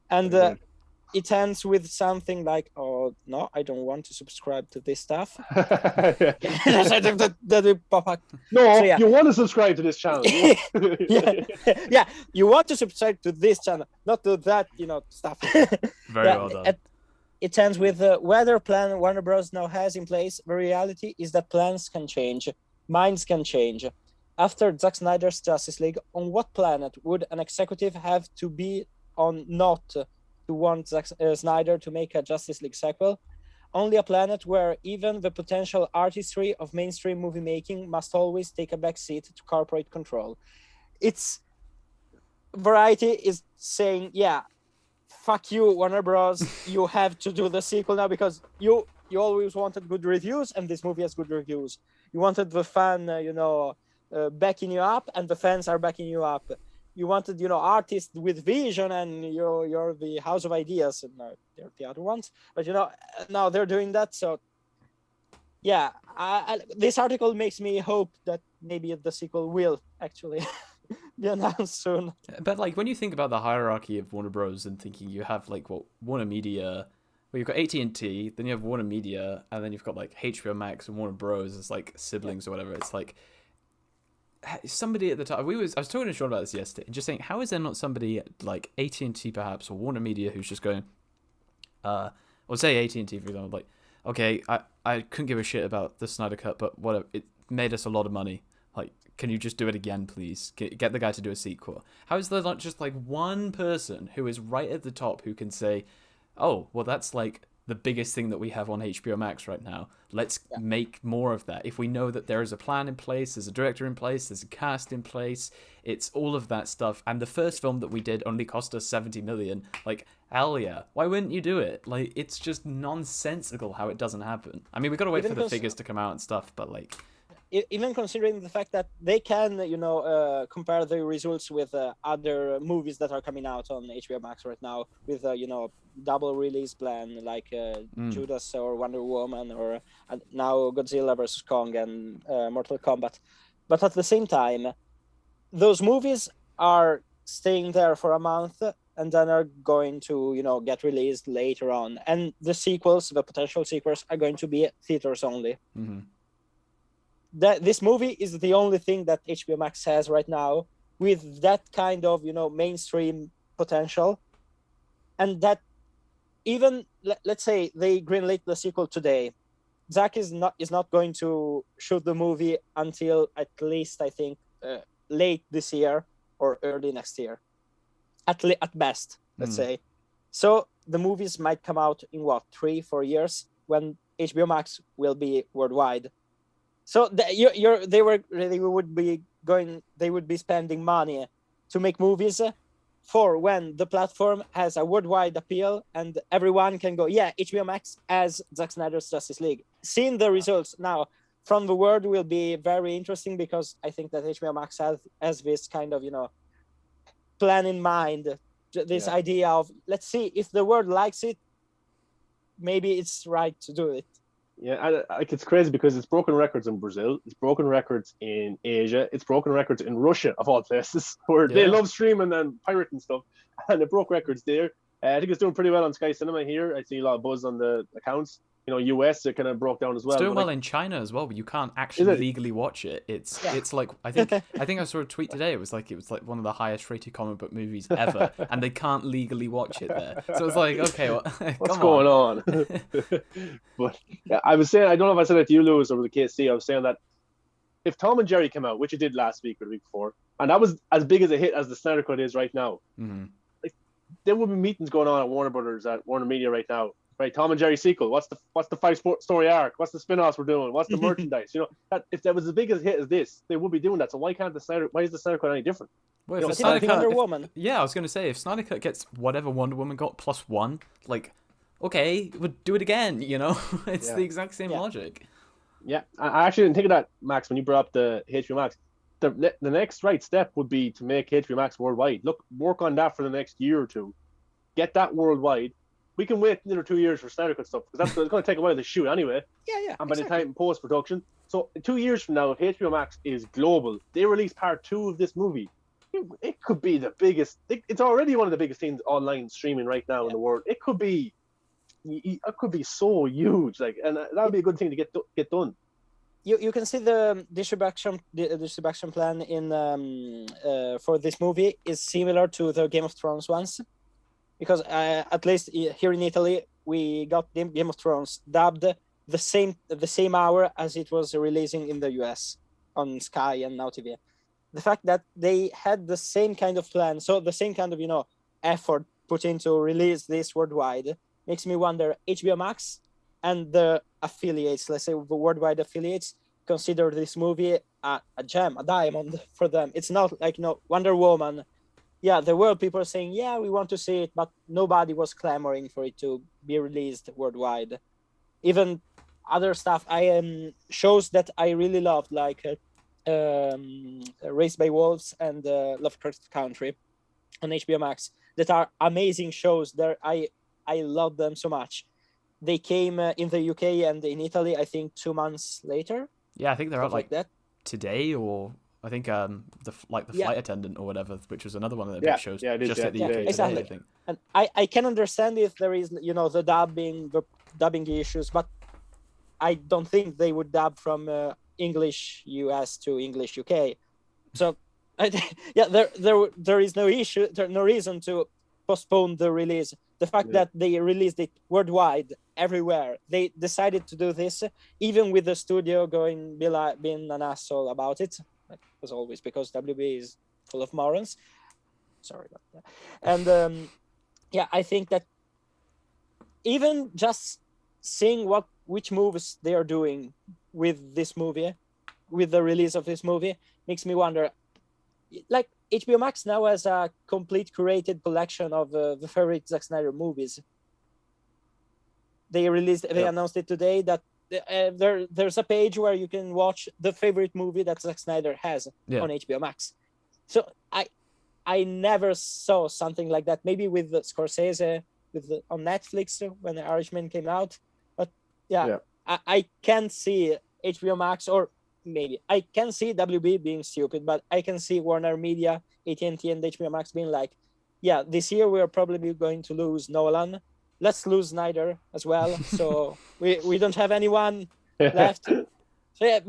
And it ends with something like, oh, no, I don't want to subscribe to this stuff. that will pop up. No, so, you want to subscribe to this channel. yeah, you want to subscribe to this channel, not to that, you know, stuff. Very well done. It ends with whether plan Warner Bros. Now has in place. The reality is that plans can change. Minds can change. After Zack Snyder's Justice League, on what planet would an executive have to be on not to want Zack Snyder to make a Justice League sequel? Only a planet where even the potential artistry of mainstream movie making must always take a back seat to corporate control. It's Variety is saying, yeah, fuck you, Warner Bros. You have to do the sequel now because you always wanted good reviews and this movie has good reviews. You wanted the fan, backing you up, and the fans are backing you up. You wanted, artists with vision, and you're the house of ideas, and they're the other ones. But now they're doing that. So yeah, this article makes me hope that maybe the sequel will actually be announced soon. But when you think about the hierarchy of Warner Bros. And thinking you have Warner Media, well, you've got AT&T, then you have Warner Media, and then you've got HBO Max and Warner Bros. As siblings or whatever. It's somebody at the time. I was talking to Sean about this yesterday, and just saying, how is there not somebody like AT&T perhaps or Warner Media who's just going, or say AT&T for example, okay, I couldn't give a shit about the Snyder Cut, but whatever, it made us a lot of money. Can you just do it again, please? Get the guy to do a sequel. How is there not just one person who is right at the top who can say, oh, well, that's the biggest thing that we have on HBO Max right now. Let's make more of that. If we know that there is a plan in place, there's a director in place, there's a cast in place, it's all of that stuff. And the first film that we did only cost us 70 million. Like, hell yeah. Why wouldn't you do it? Like, it's just nonsensical how it doesn't happen. I mean, we got to wait for the figures to come out and stuff, but like... Even considering the fact that they can, compare the results with other movies that are coming out on HBO Max right now with, double release plan like Judas or Wonder Woman or now Godzilla vs. Kong and Mortal Kombat. But at the same time, those movies are staying there for a month and then are going to, get released later on. And the sequels, the potential sequels, are going to be theaters only. Mm-hmm. This movie is the only thing that HBO Max has right now with that kind of, mainstream potential. And that even, let's say they greenlit the sequel today, Zack is not going to shoot the movie until at least, I think, late this year or early next year. At best, let's say. So the movies might come out in 3-4 years when HBO Max will be worldwide. So they would be spending money to make movies for when the platform has a worldwide appeal and everyone can go, HBO Max as Zack Snyder's Justice League. Seeing the results now from the world will be very interesting because I think that HBO Max has this kind of, plan in mind, this idea of, let's see if the world likes it, maybe it's right to do it. Yeah, it's crazy because it's broken records in Brazil, it's broken records in Asia, it's broken records in Russia, of all places, where they love streaming and pirating stuff, and it broke records there. I think it's doing pretty well on Sky Cinema here. I see a lot of buzz on the accounts. US, it kind of broke down as well. It's doing well in China as well, but you can't actually legally watch it. It's like I think I saw a tweet today. It was like one of the highest rated comic book movies ever, and they can't legally watch it there. So it's like, okay, well, what's going on? But I was saying, I don't know if I said it to you, Lewis, or the KC. I was saying that if Tom and Jerry came out, which it did last week or the week before, and that was as big as a hit as the Snyder Cut is right now, there would be meetings going on at Warner Brothers, at Warner Media right now. Right, Tom and Jerry sequel. What's the 5-story arc? What's the spin-offs we're doing? What's the merchandise? That if that was as big a hit as this, they would be doing that. So why is the Snyder Cut any different? Well, if Snyder Cut, Wonder Woman. I was gonna say if Snyder Cut gets whatever Wonder Woman got +1, like, okay, we'll do it again. It's the exact same logic. Yeah, I actually didn't think of that, Max, when you brought up the HBO Max. The next right step would be to make HBO Max worldwide. Work on that for the next year or two. Get that worldwide. We can wait another 2 years for Snyder Cut stuff because it's going to take a while to shoot anyway. Yeah. And by the time post-production. So 2 years from now, if HBO Max is global, they release part 2 of this movie, it could be the biggest. It's already one of the biggest things online streaming right now in the world. It could be so huge, and that would be a good thing to get done. You can see the distribution plan in for this movie is similar to the Game of Thrones ones. Because at least here in Italy, we got Game of Thrones dubbed the same hour as it was releasing in the US on Sky and Now TV. The fact that they had the same kind of plan, so the same kind of effort put into release this worldwide, makes me wonder HBO Max and the affiliates, let's say the worldwide affiliates, consider this movie a gem, a diamond for them. It's not like Wonder Woman. Yeah, there were people saying, we want to see it, but nobody was clamoring for it to be released worldwide. Even other stuff, shows that I really loved, like Raised by Wolves and Lovecraft Country on HBO Max, that are amazing shows. I love them so much. They came in the UK and in Italy, I think 2 months later. Yeah, I think they're out like that today, or I think the flight attendant or whatever, which was another one of the big shows. Yeah, it is, just at the UK today, exactly. I think. And I can understand if there is the dubbing issues, but I don't think they would dub from English US to English UK. So there is no issue, no reason to postpone the release. The fact that they released it worldwide, everywhere, they decided to do this, even with the studio being an asshole about it, as always, because WB is full of morons. Sorry about that. And I think that even just seeing which moves they are doing with this movie, with the release of this movie, makes me wonder. Like HBO Max now has a complete curated collection of the favorite Zack Snyder movies. They announced it today that there's a page where you can watch the favorite movie that Zack Snyder has on HBO Max. So I never saw something like that. Maybe with Scorsese on Netflix when The Irishman came out, but I can see HBO Max, or maybe I can see WB being stupid, but I can see Warner Media, AT&T, and HBO Max being like, yeah, this year we're probably going to lose Nolan. Let's lose Snyder as well. So we don't have anyone left. So yeah,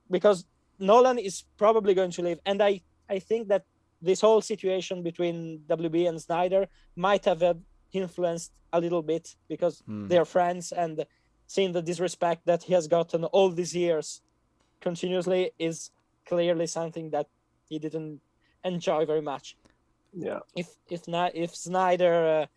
because Nolan is probably going to leave. And I think that this whole situation between WB and Snyder might have influenced a little bit, because they're friends, and seeing the disrespect that he has gotten all these years continuously is clearly something that he didn't enjoy very much. Yeah. If Snyder,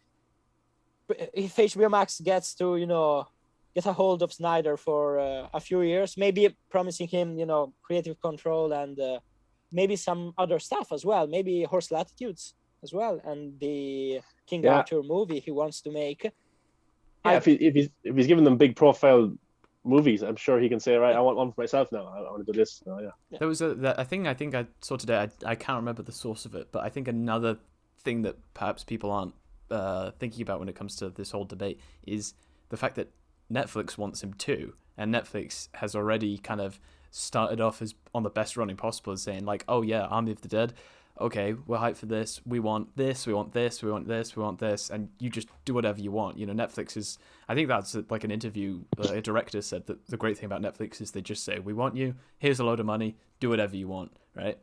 if HBO Max gets to get a hold of Snyder for a few years, maybe promising him creative control and maybe some other stuff as well, maybe Horse Latitudes as well, and the King Arthur movie he wants to make. Yeah, if he's giving them big profile movies, I'm sure he can say, right, I want one for myself now. I want to do this. There was I think I saw today. I can't remember the source of it, but I think another thing that perhaps people aren't thinking about when it comes to this whole debate is the fact that Netflix wants him too, and Netflix has already kind of started off as on the best running possible, as saying like, oh yeah, Army of the Dead, okay, we're hyped for this, we want this, we want this, we want this, we want this, and you just do whatever you want. Netflix is, I think that's like an interview, a director said that the great thing about Netflix is they just say, we want you, here's a load of money, do whatever you want, right?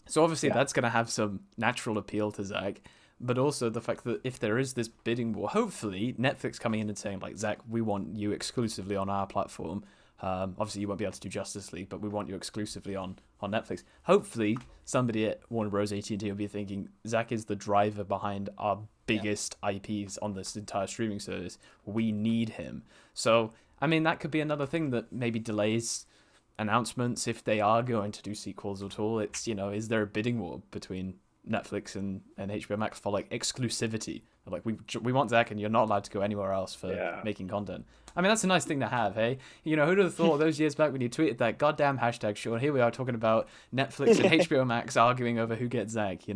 So obviously that's going to have some natural appeal to Zack, but also the fact that if there is this bidding war, hopefully Netflix coming in and saying like, Zack, we want you exclusively on our platform. Obviously you won't be able to do Justice League, but we want you exclusively on Netflix. Hopefully somebody at Warner Bros. AT&T will be thinking, Zack is the driver behind our biggest IPs on this entire streaming service. We need him. So, I mean, that could be another thing that maybe delays announcements if they are going to do sequels at all. It's, is there a bidding war between Netflix and HBO Max for like exclusivity? Like we want Zack and you're not allowed to go anywhere else for making content. I mean, that's a nice thing to have, hey? Who'd have thought those years back when you tweeted that goddamn hashtag, Sean, here we are talking about Netflix and HBO Max arguing over who gets Zack,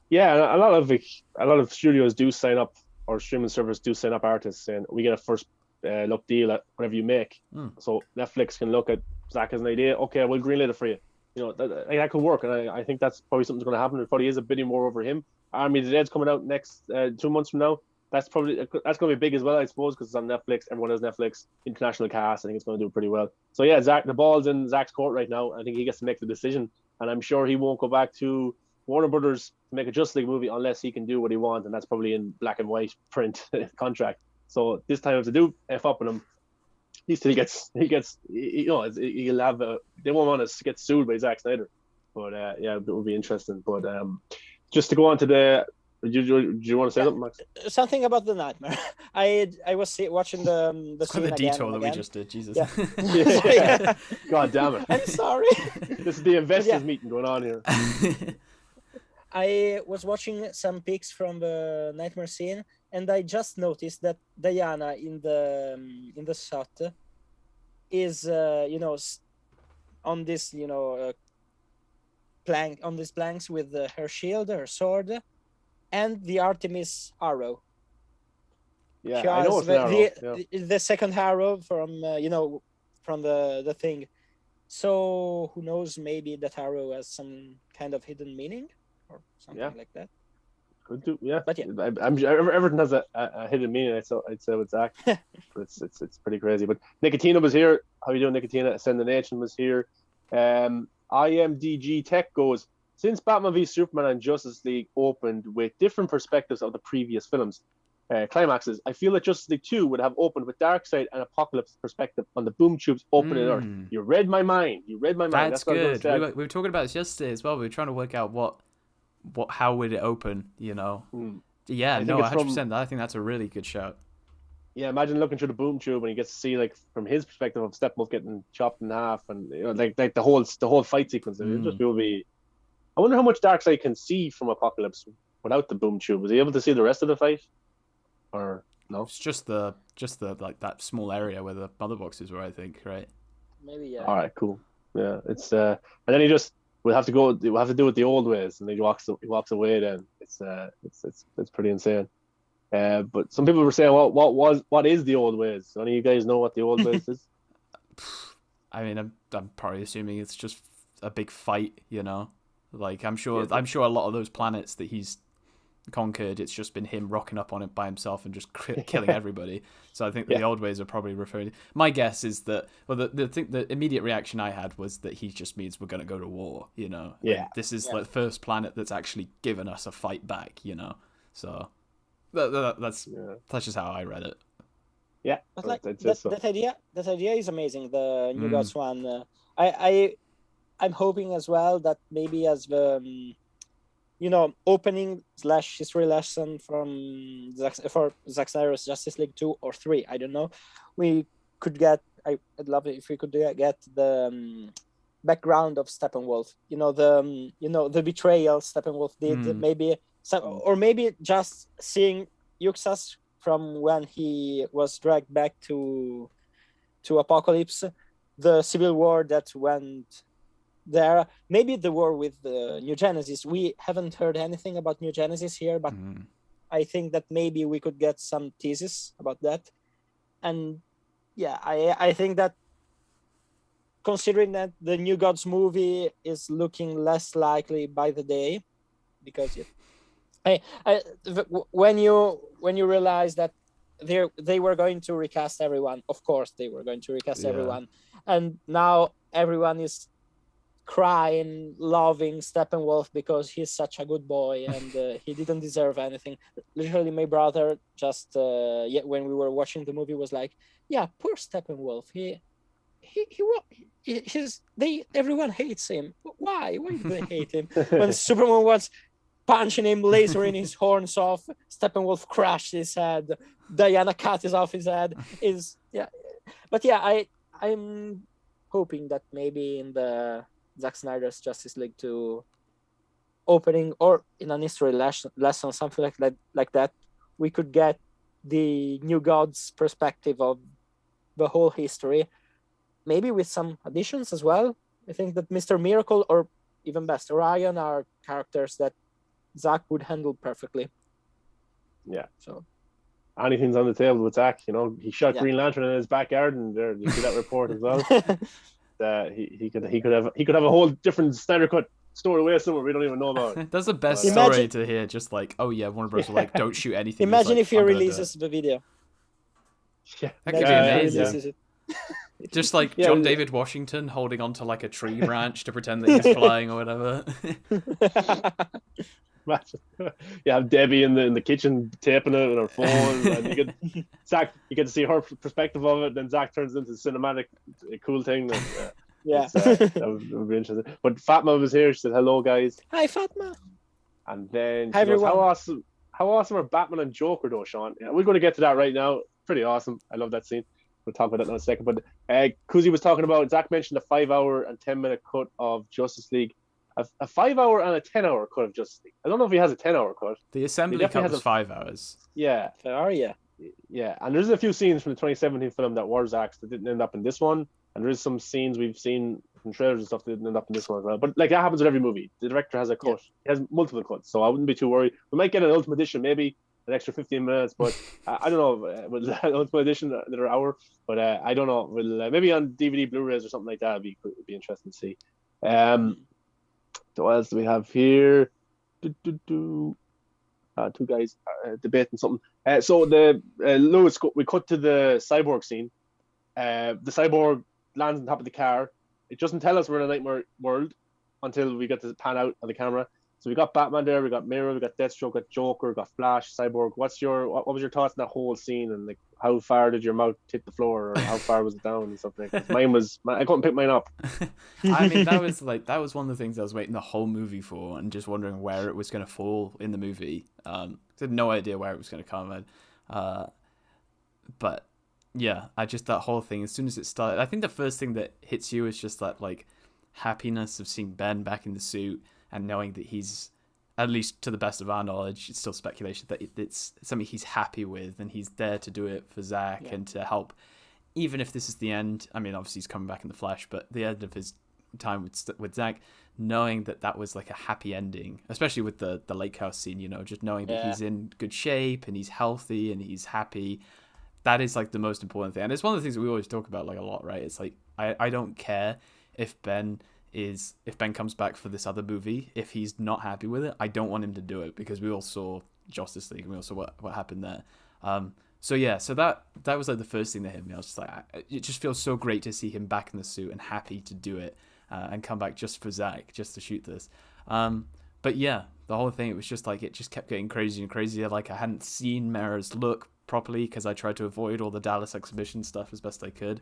Yeah, a lot of studios do sign up, or streaming services do sign up artists, and we get a first look deal at whatever you make. So Netflix can look at Zack as an idea, okay, we'll greenlight it for you. That could work, and I think that's probably something's going to happen. There probably is a bidding war over him. Army of the Dead's coming out next 2 months from now. That's going to be big as well, I suppose, because it's on Netflix. Everyone has Netflix. International cast. I think it's going to do pretty well. So yeah, Zack, the ball's in Zack's court right now. I think he gets to make the decision, and I'm sure he won't go back to Warner Brothers to make a Justice League movie unless he can do what he wants, and that's probably in black and white print contract. So this time, if they do F up on him, at least he'll have they won't want to get sued by Zack Snyder. But it will be interesting. But just to go on to do you want to say something, Max? Something about the Knightmare. I was watching the scene the detour again. that we just did. Jesus. Yeah. God damn it! I'm sorry. This is the investors meeting going on here. I was watching some pics from the Knightmare scene, and I just noticed that Diana in the shot is on this plank, on these planks with her shield, her sword, and the Artemis arrow. Yeah, she I know it's the second arrow from from the thing. So who knows? Maybe that arrow has some kind of hidden meaning or something like that. Could do, yeah. But yeah, I'm sure everything has a hidden meaning. I'd say with Zack, but it's pretty crazy. But Nicotina was here. How you doing, Nicotina? Ascend the Nation was here. IMDG Tech goes, since Batman v Superman and Justice League opened with different perspectives of the previous films, climaxes, I feel that Justice League 2 would have opened with Darkseid and Apocalypse perspective on the Boom Tube's opening Earth. You read my mind. That's good. We were talking about this yesterday as well. We were trying to work out how would it open, Yeah, no, 100%. I think that's a really good shout. Yeah, imagine looking through the boom tube and you get to see like from his perspective of Steppenwolf getting chopped in half, and like the whole fight sequence. It just will be. I wonder how much Darkseid can see from Apocalypse without the boom tube. Was he able to see the rest of the fight, or no? It's just the like that small area where the mother boxes were, I think, right? Maybe, yeah. All right, cool. Yeah, it's and then he just we'll have to go. We'll have to do it the old ways, and he walks away. Then it's pretty insane. But some people were saying, what is the old ways? None of you guys know what the old ways is? I mean, I'm probably assuming it's just a big fight, you know. Like I'm sure Yeah. I'm sure a lot of those planets that he's conquered, it's just been him rocking up on it by himself and just killing everybody. So I think that the old ways are probably referring. My guess is that, well, the immediate reaction I had was that he just means we're gonna go to war, you know. Yeah. And this is like the first planet that's actually given us a fight back, you know. So that's just how I read it. Yeah, But like so. that idea is amazing. The New Mm. Gods one. I'm hoping as well that maybe as the opening / history lesson from Zack Snyder's Justice League 2 or 3, I don't know, we could get. I'd love it if we could get the background of Steppenwolf. The betrayal Steppenwolf did. Mm. Maybe or maybe just seeing Yuxas from when he was dragged back to Apocalypse, the civil war that went there, maybe the war with the New Genesis. We haven't heard anything about New Genesis here, but I think that maybe we could get some teases about that. And yeah, I think that considering that the New Gods movie is looking less likely by the day, because when you realize that they were going to recast everyone, of course they were going to recast everyone, and now everyone is crying, loving Steppenwolf because he's such a good boy and he didn't deserve anything. Literally, my brother just when we were watching the movie was like, "Yeah, poor Steppenwolf. Everyone hates him. Why? Why do they hate him?" When Superman was punching him, lasering his horns off, Steppenwolf crashed his head. Diana cut his off his head. But yeah, I'm hoping that maybe in the Zack Snyder's Justice League 2 opening or in an history lesson, something like that, we could get the New Gods perspective of the whole history, maybe with some additions as well. I think that Mr. Miracle or even best Orion are characters that Zack would handle perfectly. Yeah. So anything's on the table with Zack. He shot Green Lantern in his backyard, and there you see that report as well. He could have a whole different Snyder cut stored away somewhere we don't even know about. That's the best story to hear. Just like, oh yeah, Warner Bros. Were like, don't shoot anything. Imagine if he I'm releases the video. Yeah, that could be amazing. Yeah. Just like John David Washington holding onto like a tree branch to pretend that he's flying or whatever. You have Debbie in the kitchen taping it on her phone, and you get to see her perspective of it. Then Zack turns into a cinematic, cool thing. That would be interesting. But Fatma was here. She said, "Hello, guys." Hi, Fatma. And then Hi, everyone. How awesome are Batman and Joker though, Sean? Yeah, we're going to get to that right now. Pretty awesome. I love that scene. We'll talk about that in a second. But Kuzi was talking about, Zack mentioned a 5-hour and 10-minute cut of Justice League. A 5-hour and a 10-hour cut of Justice League. I don't know if he has a 10-hour cut. The assembly cut was 5 hours. Yeah. Yeah. And there's a few scenes from the 2017 film that were Zack's that didn't end up in this one. And there's some scenes we've seen from trailers and stuff that didn't end up in this one as well. But like that happens with every movie. The director has a cut. He has multiple cuts. So I wouldn't be too worried. We might get an Ultimate Edition, maybe an extra 15 minutes, but I don't know. With an Ultimate Edition, another hour. But I don't know. We'll, maybe on DVD, Blu-rays or something like that, it'd be interesting to see. So what else do we have here? Two guys debating something. So Lewis, we cut to the cyborg scene. The cyborg lands on top of the car. It doesn't tell us we're in a nightmare world until we get to pan out on the camera. So we got Batman there, we got Mirror, we got Deathstroke, got Joker, got Flash, Cyborg. What was your thoughts on that whole scene, and like how far did your mouth hit the floor, or how far was it down and stuff like that? I couldn't pick mine up. I mean, that was one of the things I was waiting the whole movie for, and just wondering where it was going to fall in the movie. I had no idea where it was going to come. But yeah, I just that whole thing. As soon as it started, I think the first thing that hits you is just that like happiness of seeing Ben back in the suit and knowing that he's, at least to the best of our knowledge, it's still speculation that it's something he's happy with, and he's there to do it for Zack and to help. Even if this is the end, I mean, obviously he's coming back in the flesh, but the end of his time with Zack, knowing that that was like a happy ending, especially with the lake house scene, you know, just knowing that he's in good shape and he's healthy and he's happy, that is like the most important thing. And it's one of the things that we always talk about like a lot, right? It's like I don't care if Ben comes back for this other movie, if he's not happy with it, I don't want him to do it, because we all saw Justice League and we all saw what happened there. So that was like the first thing that hit me. I was just like, it just feels so great to see him back in the suit and happy to do it, and come back just for Zack, just to shoot this. But yeah, the whole thing, it was just like, it just kept getting crazier and crazier. Like, I hadn't seen Mera's look properly because I tried to avoid all the Dallas exhibition stuff as best I could.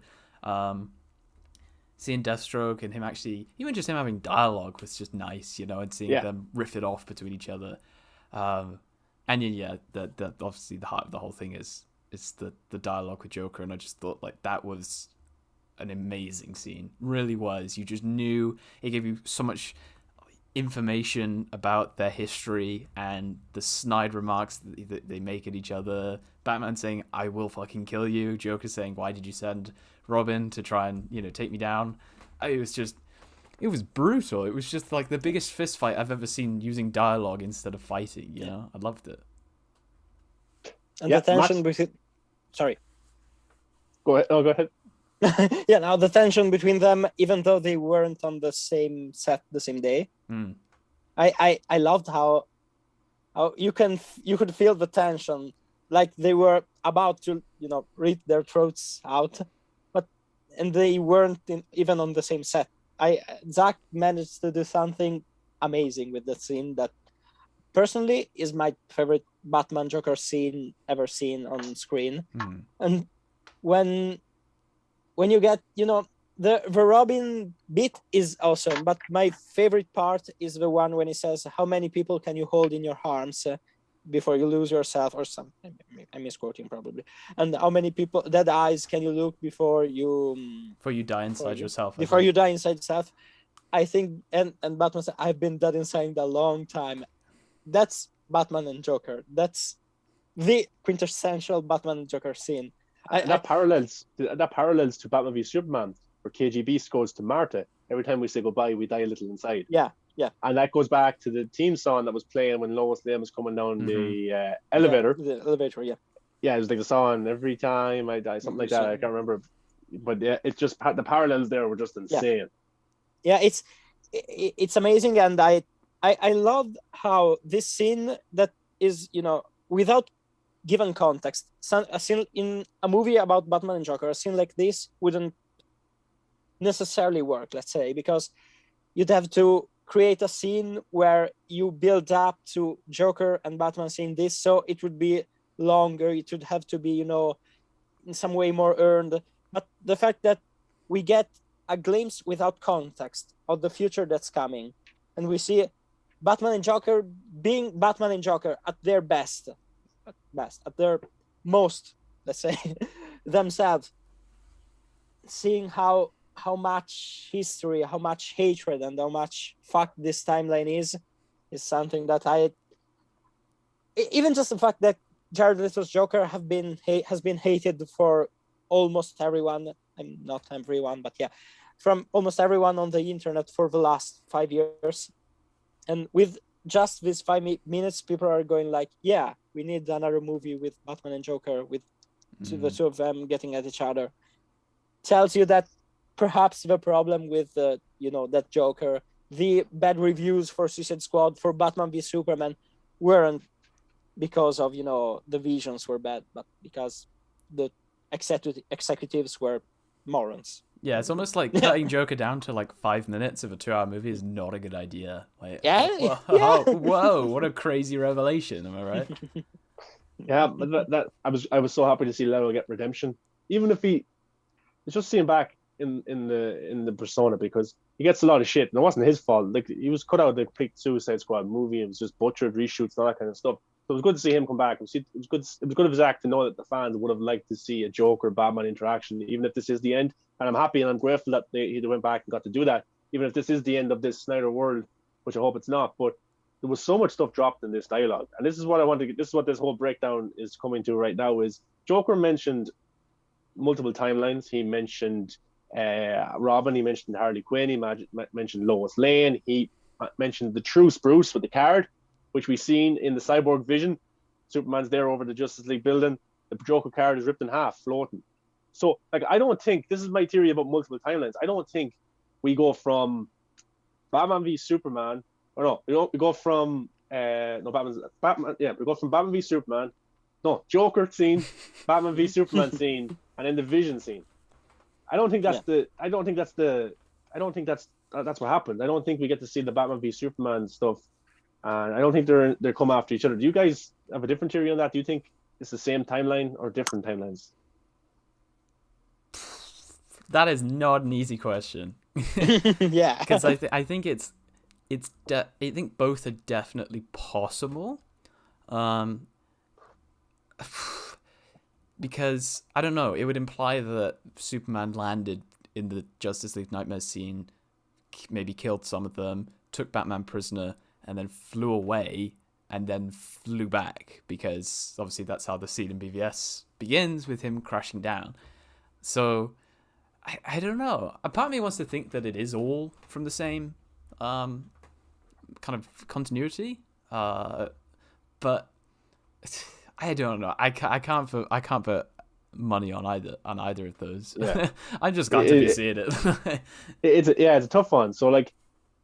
Seeing Deathstroke and him actually, even just him having dialogue was just nice, you know, and seeing them riff it off between each other. And yeah, the obviously the heart of the whole thing is the dialogue with Joker, and I just thought like that was an amazing scene. Really was. You just knew, it gave you so much information about their history and the snide remarks that they make at each other. Batman saying, "I will fucking kill you." Joker saying, "Why did you send Robin to try and, you know, take me down?" It was brutal. It was just like the biggest fist fight I've ever seen using dialogue instead of fighting, you know? I loved it. And the tension between... Sorry. Go ahead. Oh, go ahead. Yeah, now the tension between them, even though they weren't on the same set the same day, I loved how you could feel the tension, like they were about to, you know, rip their throats out, and they weren't even on the same set. Zack managed to do something amazing with that scene that personally is my favorite Batman Joker scene ever seen on screen. And when you get, you know, the Robin bit is awesome, but my favorite part is the one when he says, "How many people can you hold in your arms before you lose yourself?" or something. I'm misquoting probably. "And how many people, dead eyes, can you look before you die inside yourself?" Before you die inside yourself. I think, and Batman said, "I've been dead inside a long time." That's Batman and Joker. That's the quintessential Batman and Joker scene. That parallels to Batman v Superman, where KGB goes to Marta. Every time we say goodbye, we die a little inside. Yeah. And that goes back to the theme song that was playing when Lois Lane was coming down the elevator. The elevator, yeah. Yeah, it was like the song "Every Time I Die," something like that. I can't remember, but yeah, it's just the parallels there were just insane. Yeah, it's amazing, and I love how this scene that is, you know, without given context, a scene in a movie about Batman and Joker, a scene like this wouldn't necessarily work, let's say, because you'd have to create a scene where you build up to Joker and Batman seeing this, so it would be longer, it would have to be, you know, in some way more earned. But the fact that we get a glimpse without context of the future that's coming, and we see Batman and Joker being Batman and Joker at their best, at their most, let's say, themselves, seeing how much history, how much hatred, and how much fuck this timeline is something that even just the fact that Jared Leto's Joker has been hated for almost everyone. I'm not everyone, but yeah, from almost everyone on the internet for the last 5 years. And with just these 5 minutes, people are going like, yeah, we need another movie with Batman and Joker, with the two of them getting at each other. Tells you that perhaps the problem with that Joker, the bad reviews for Suicide Squad, for Batman v Superman, weren't because of, you know, the visions were bad, but because the executives were morons. Yeah, it's almost like cutting Joker down to like 5 minutes of a 2-hour movie is not a good idea. Like, whoa, what a crazy revelation! Am I right? Yeah, but I was so happy to see Leto get redemption, even if it's just seeing back in the persona, because he gets a lot of shit, and it wasn't his fault. Like, he was cut out of the Suicide Squad movie, it was just butchered, reshoots, and all that kind of stuff. So it was good to see him come back. It was good of Zack to know that the fans would have liked to see a Joker Batman interaction, even if this is the end. And I'm happy and I'm grateful that they went back and got to do that, even if this is the end of this Snyder world, which I hope it's not. But there was so much stuff dropped in this dialogue, and this is what I want to get. This is what this whole breakdown is coming to right now. Is Joker mentioned multiple timelines. He mentioned Robin. He mentioned Harley Quinn. He mentioned Lois Lane. He mentioned the true Spruce with the card, which we've seen in the Cyborg vision. Superman's there over the Justice League building. The Joker card is ripped in half, floating. So, like, I don't think, this is my theory about multiple timelines. I don't think we go from Batman v Superman, or no, we go from we go from Batman v Superman, no, Joker scene, Batman v Superman scene, and then the Vision scene. I don't think that's what happened. I don't think we get to see the Batman v Superman stuff, and I don't think they're come after each other. Do you guys have a different theory on that? Do you think it's the same timeline or different timelines? That is not an easy question. Yeah, because I think I think both are definitely possible. Because I don't know, it would imply that Superman landed in the Justice League Nightmare scene, maybe killed some of them, took Batman prisoner, and then flew away, and then flew back, because obviously that's how the scene in BVS begins, with him crashing down. So I don't know. A part of me wants to think that it is all from the same kind of continuity, but I don't know. I can't put money on either of those. Yeah. I'm just glad to be seeing it. It's a tough one. So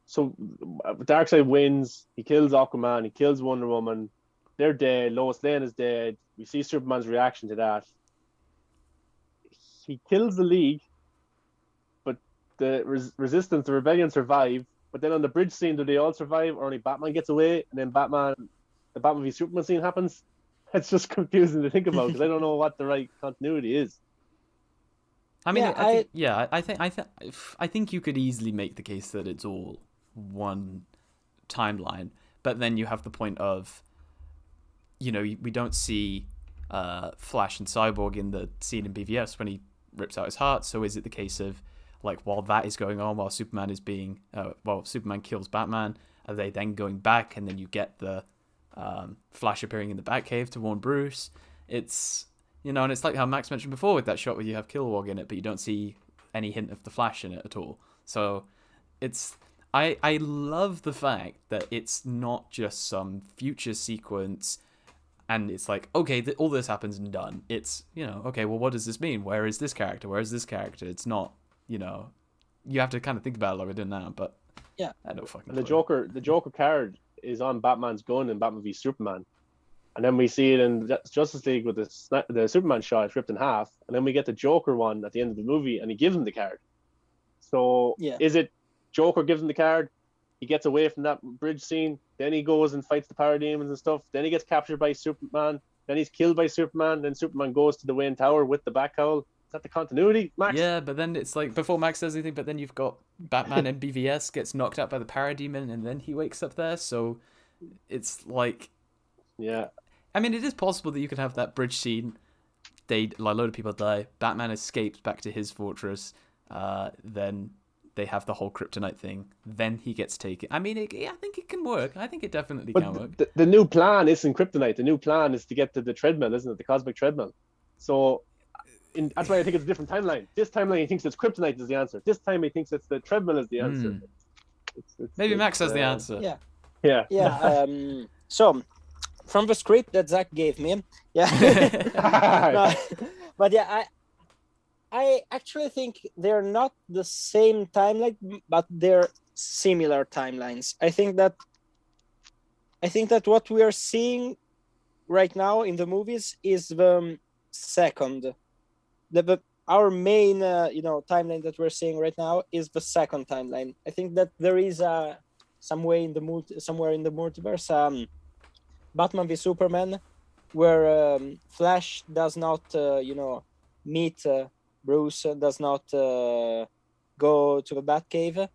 Darkseid wins. He kills Aquaman. He kills Wonder Woman. They're dead. Lois Lane is dead. We see Superman's reaction to that. He kills the League, but the Resistance, the Rebellion survive. But then on the bridge scene, do they all survive, or only Batman gets away? And then the Batman v Superman scene happens. It's just confusing to think about, because I don't know what the right continuity is. I mean, I think you could easily make the case that it's all one timeline, but then you have the point of, we don't see Flash and Cyborg in the scene in BVS when he rips out his heart. So is it the case of, like, while that is going on, while Superman is being, Superman kills Batman, are they then going back, and then you get the Flash appearing in the Batcave to warn Bruce? It's, and it's like how Max mentioned before with that shot where you have Kilowog in it, but you don't see any hint of the Flash in it at all. So it's, I love the fact that it's not just some future sequence and it's like, okay, all this happens and done. It's, okay, well, what does this mean? Where is this character? Where is this character? It's not, you have to kind of think about it like we're doing now, but yeah, I don't fucking the clue. The Joker card is on Batman's gun in Batman v Superman, and then we see it in Justice League with the Superman shot. It's ripped in half, and then we get the Joker one at the end of the movie, and he gives him the card. So is it Joker gives him the card? He gets away from that bridge scene, then he goes and fights the parademons and stuff. Then he gets captured by Superman. Then he's killed by Superman. Then Superman goes to the Wayne Tower with the Batcowl. Is that the continuity, Max? Yeah, but then it's like, before Max says anything, but then you've got Batman in BVS gets knocked out by the parademon, and then he wakes up there. So it's like, yeah. I mean, it is possible that you could have that bridge scene. A load of people die. Batman escapes back to his fortress. Then they have the whole kryptonite thing. Then he gets taken. I mean, I think it can work. I think it definitely can work. The new plan isn't kryptonite. The new plan is to get to the treadmill, isn't it? The cosmic treadmill. So that's why I think it's a different timeline. This timeline, he thinks it's kryptonite is the answer. This time, he thinks it's the treadmill is the answer. Maybe Max has the answer. Yeah. So, from the script that Zack gave me, but yeah, I actually think they're not the same timeline, but they're similar timelines. I think that what we are seeing right now in the movies is the second. Our main timeline that we're seeing right now is the second timeline. I think that there is somewhere in the multiverse, Batman v Superman, where Flash does not meet Bruce, does not go to the Batcave.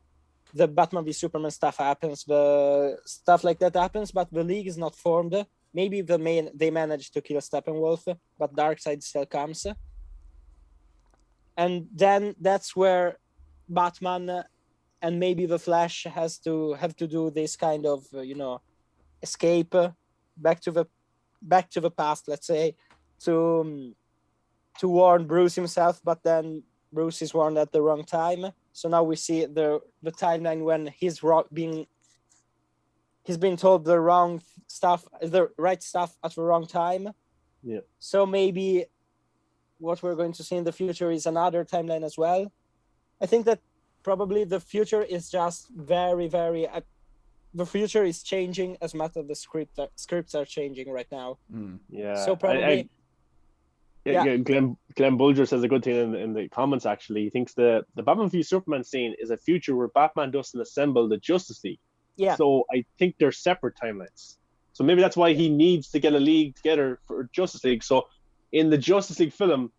The Batman v Superman stuff happens, the stuff like that happens, but the League is not formed. maybe they managed to kill Steppenwolf, but Darkseid still comes. And then that's where Batman and maybe the Flash have to do this kind of escape back to the past, let's say, to warn Bruce himself, but then Bruce is warned at the wrong time. So now we see the timeline when he's been told the wrong stuff, the right stuff at the wrong time. Yeah. So maybe what we're going to see in the future is another timeline as well. I think that probably the future is just very, very. The future is changing as much as the scripts are changing right now. Yeah. So probably. Glenn Bulger says a good thing in the comments. Actually, he thinks the Batman v Superman scene is a future where Batman doesn't assemble the Justice League. Yeah. So I think they're separate timelines. So maybe that's why he needs to get a league together for Justice League. So in the Justice League film,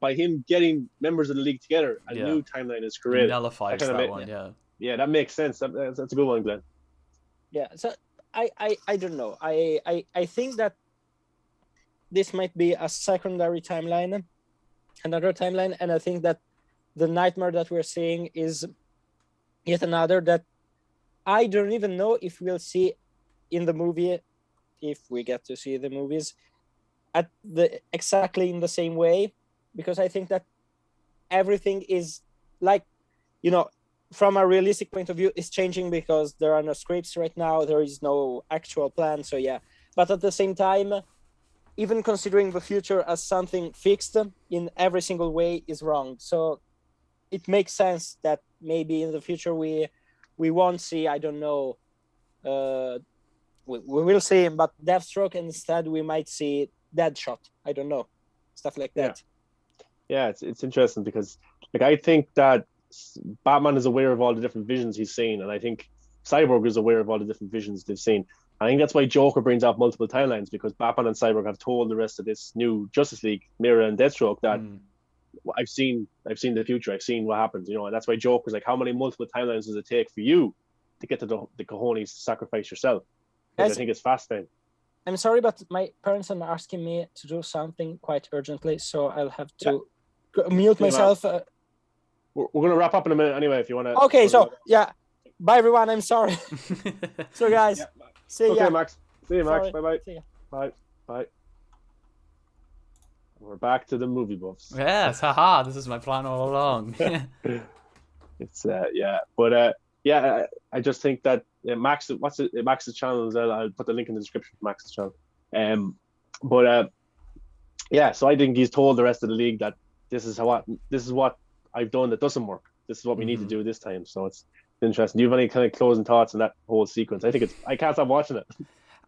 by him getting members of the league together, a new timeline is created. He nullifies that one. Yeah, that makes sense. That's a good one, Glenn. Yeah. So I don't know. I think that this might be a secondary timeline, another timeline, and I think that the Knightmare that we're seeing is yet another that I don't even know if we'll see in the movie, if we get to see the movies exactly in the same way, because I think that everything is like, from a realistic point of view, is changing because there are no scripts right now. There is no actual plan. So yeah, but at the same time, even considering the future as something fixed in every single way is wrong. So it makes sense that maybe in the future we won't see, I don't know, we will see him, but Deathstroke, and instead we might see Deadshot. I don't know, stuff like that. Yeah, it's interesting because I think that Batman is aware of all the different visions he's seen, and I think Cyborg is aware of all the different visions they've seen. I think that's why Joker brings up multiple timelines, because Batman and Cyborg have told the rest of this new Justice League, Mira and Deathstroke, that I've seen the future, I've seen what happens, and that's why Joker's like, how many multiple timelines does it take for you to get to the cojones to sacrifice yourself? Because I think it's fascinating. I'm sorry, but my parents are asking me to do something quite urgently, so I'll have to mute myself. We're going to wrap up in a minute anyway, if you want to. Okay, so bye everyone. I'm sorry. So guys, see ya. Okay, Max. See you, Max. Sorry. Bye-bye. See ya. Bye. We're back to the movie buffs. Yes, haha, this is my plan all along. It's but I just think that Max, Max's channel as well. I'll put the link in the description for Max's channel. So I think he's told the rest of the league that this is what I've done that doesn't work. This is what we need to do this time. So it's interesting. Do you have any kind of closing thoughts on that whole sequence? I can't stop watching it.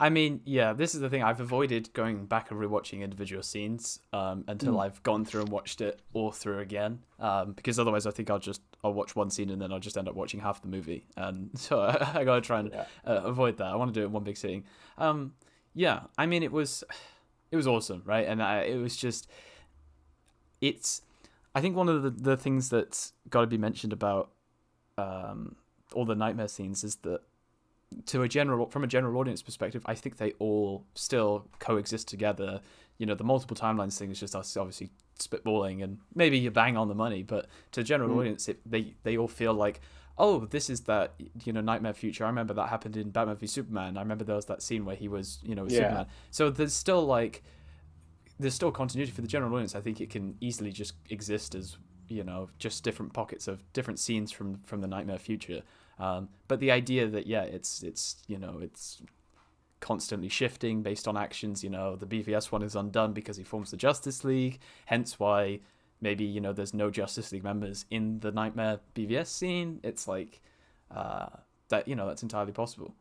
I mean, yeah, this is the thing. I've avoided going back and rewatching individual scenes until I've gone through and watched it all through again. Because otherwise, I think I'll watch one scene and then I'll just end up watching half the movie. And so I gotta try and avoid that. I want to do it in one big sitting. I mean, it was awesome, right? And it was just, I think one of the things that's got to be mentioned about all the Knightmare scenes is that from a general audience perspective, I think they all still coexist together. The multiple timelines thing is just us obviously spitballing, and maybe you bang on the money, but to the general audience, they all feel like, oh, this is that Knightmare future. I remember that happened in Batman v Superman. I remember there was that scene where he was Superman. So there's still continuity for the general audience. I think it can easily just exist as just different pockets of different scenes from the Knightmare future. But the idea that it's constantly shifting based on actions. The BVS one is undone because he forms the Justice League, hence why maybe there's no Justice League members in the Knightmare BVS scene. It's like that's entirely possible.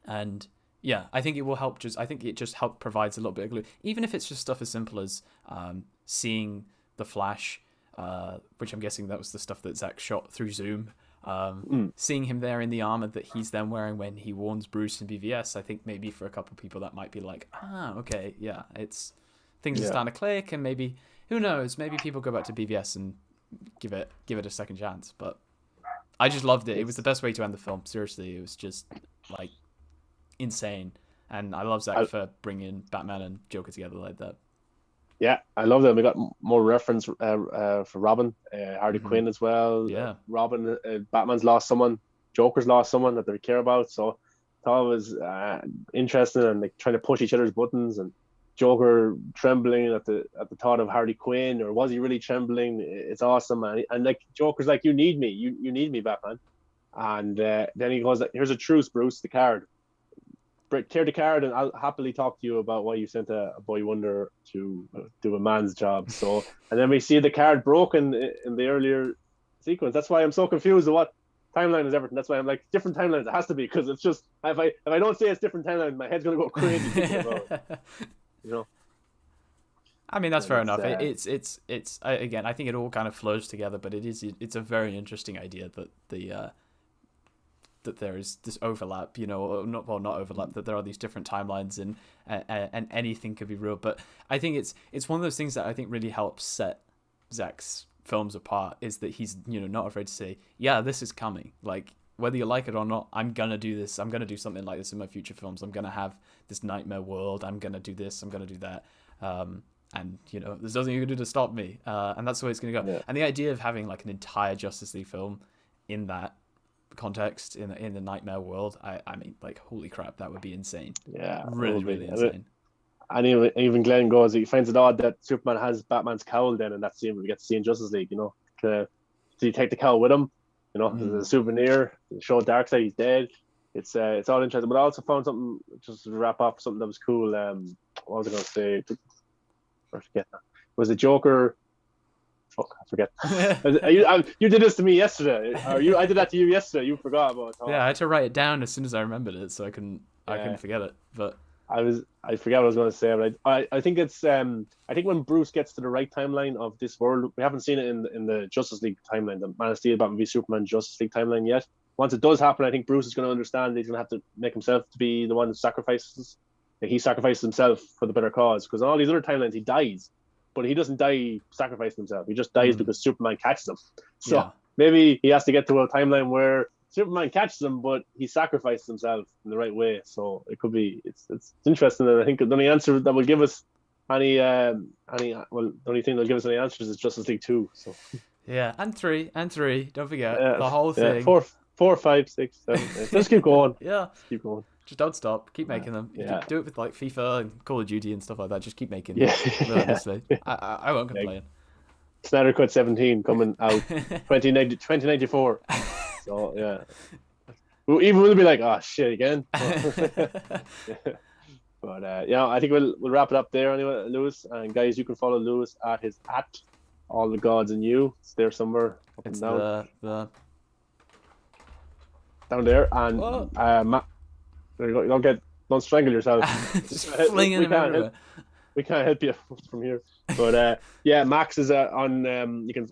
And yeah, I think it will help. I think it just provides a little bit of glue, even if it's just stuff as simple as seeing the Flash, which I'm guessing that was the stuff that Zack shot through Zoom. Seeing him there in the armor that he's then wearing when he warns Bruce in BVS, I think maybe for a couple of people that might be like, okay, yeah, it's things are starting to click, and maybe, who knows, maybe people go back to BVS and give it a second chance. But I just loved it. It was the best way to end the film. Seriously, it was just like insane. And I love Zack for bringing Batman and Joker together like that. Yeah, I love that. We got more reference for Robin, Harley Quinn as well. Yeah. Robin, Batman's lost someone, Joker's lost someone that they care about. So I thought it was interesting and like trying to push each other's buttons, and Joker trembling at the thought of Harley Quinn, or was he really trembling? It's awesome, and like Joker's like, you need me, you need me, Batman. And then he goes, here's a truce, Bruce, the card. Tear the card, and I'll happily talk to you about why you sent a boy wonder to do a man's job. So, and then we see the card broken in the earlier sequence. That's why I'm so confused of what timeline is everything. That's why I'm like, different timelines. It has to be, because it's just, if I don't say it's different timelines, my head's gonna go crazy thinking about it. You know. I mean, that's fair enough. It's again, I think it all kind of flows together, but it's a very interesting idea that that there is this overlap, not overlap, that there are these different timelines, and anything could be real. But I think it's one of those things that I think really helps set Zack's films apart, is that he's not afraid to say, yeah, this is coming. Like, whether you like it or not, I'm gonna do this. I'm gonna do something like this in my future films. I'm gonna have this Knightmare world. I'm gonna do this. I'm gonna do that. And there's nothing you can do to stop me. And that's the way it's gonna go. Yeah. And the idea of having like an entire Justice League film in that context, in the Knightmare world, I mean, like, holy crap, that would be insane. Yeah, really insane. And even Glenn goes, he finds it odd that Superman has Batman's cowl then, and that's the scene we get to see in Justice League. Did he take the cowl with him? As a souvenir, show Darkseid he's dead. It's all interesting. But I also found something, just to wrap up, something that was cool. What was I going to say? I forget now. Was the Joker? Fuck, I forget. You did this to me yesterday. I did that to you yesterday. You forgot about it. Yeah, I had to write it down as soon as I remembered it, so I couldn't forget it. But I forgot what I was going to say, but I think it's I think when Bruce gets to the right timeline of this world, we haven't seen it in the Justice League timeline, the Man of Steel, Batman v Superman Justice League timeline yet. Once it does happen, I think Bruce is going to understand that he's going to have to make himself to be the one that sacrifices. He sacrifices himself for the better cause, because in all these other timelines he dies, but he doesn't die sacrificing himself. He just dies because Superman catches him. So maybe he has to get to a timeline where Superman catches him, but he sacrifices himself in the right way. So it could be, it's interesting. And I think the only answer that will give us the only thing that'll give us any answers is Justice League 2. So yeah, and three. Don't forget the whole thing. 4, 5, 6, 7. 8. Just keep going. Just keep going. Just don't stop. Keep making them. You can do it with like FIFA and Call of Duty and stuff like that. Just keep making them. Honestly, I won't complain. Snyder Cut 17 coming out 2094. So yeah, even we'll be like, oh shit again. But I think we'll wrap it up there anyway, Lewis. And guys, you can follow Lewis at his All the Gods and You. It's there somewhere up it's and down. the down there. And Matt, there you go. Don't strangle yourself. Just flinging them everywhere. We can't help you from here. But Max is on.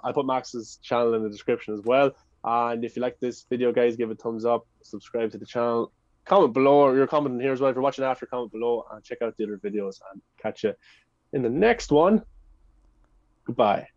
I'll put Max's channel in the description as well. And if you like this video, guys, give it a thumbs up, subscribe to the channel, comment below, or you're commenting here as well. If you're watching after, comment below and check out the other videos, and catch you in the next one. Goodbye.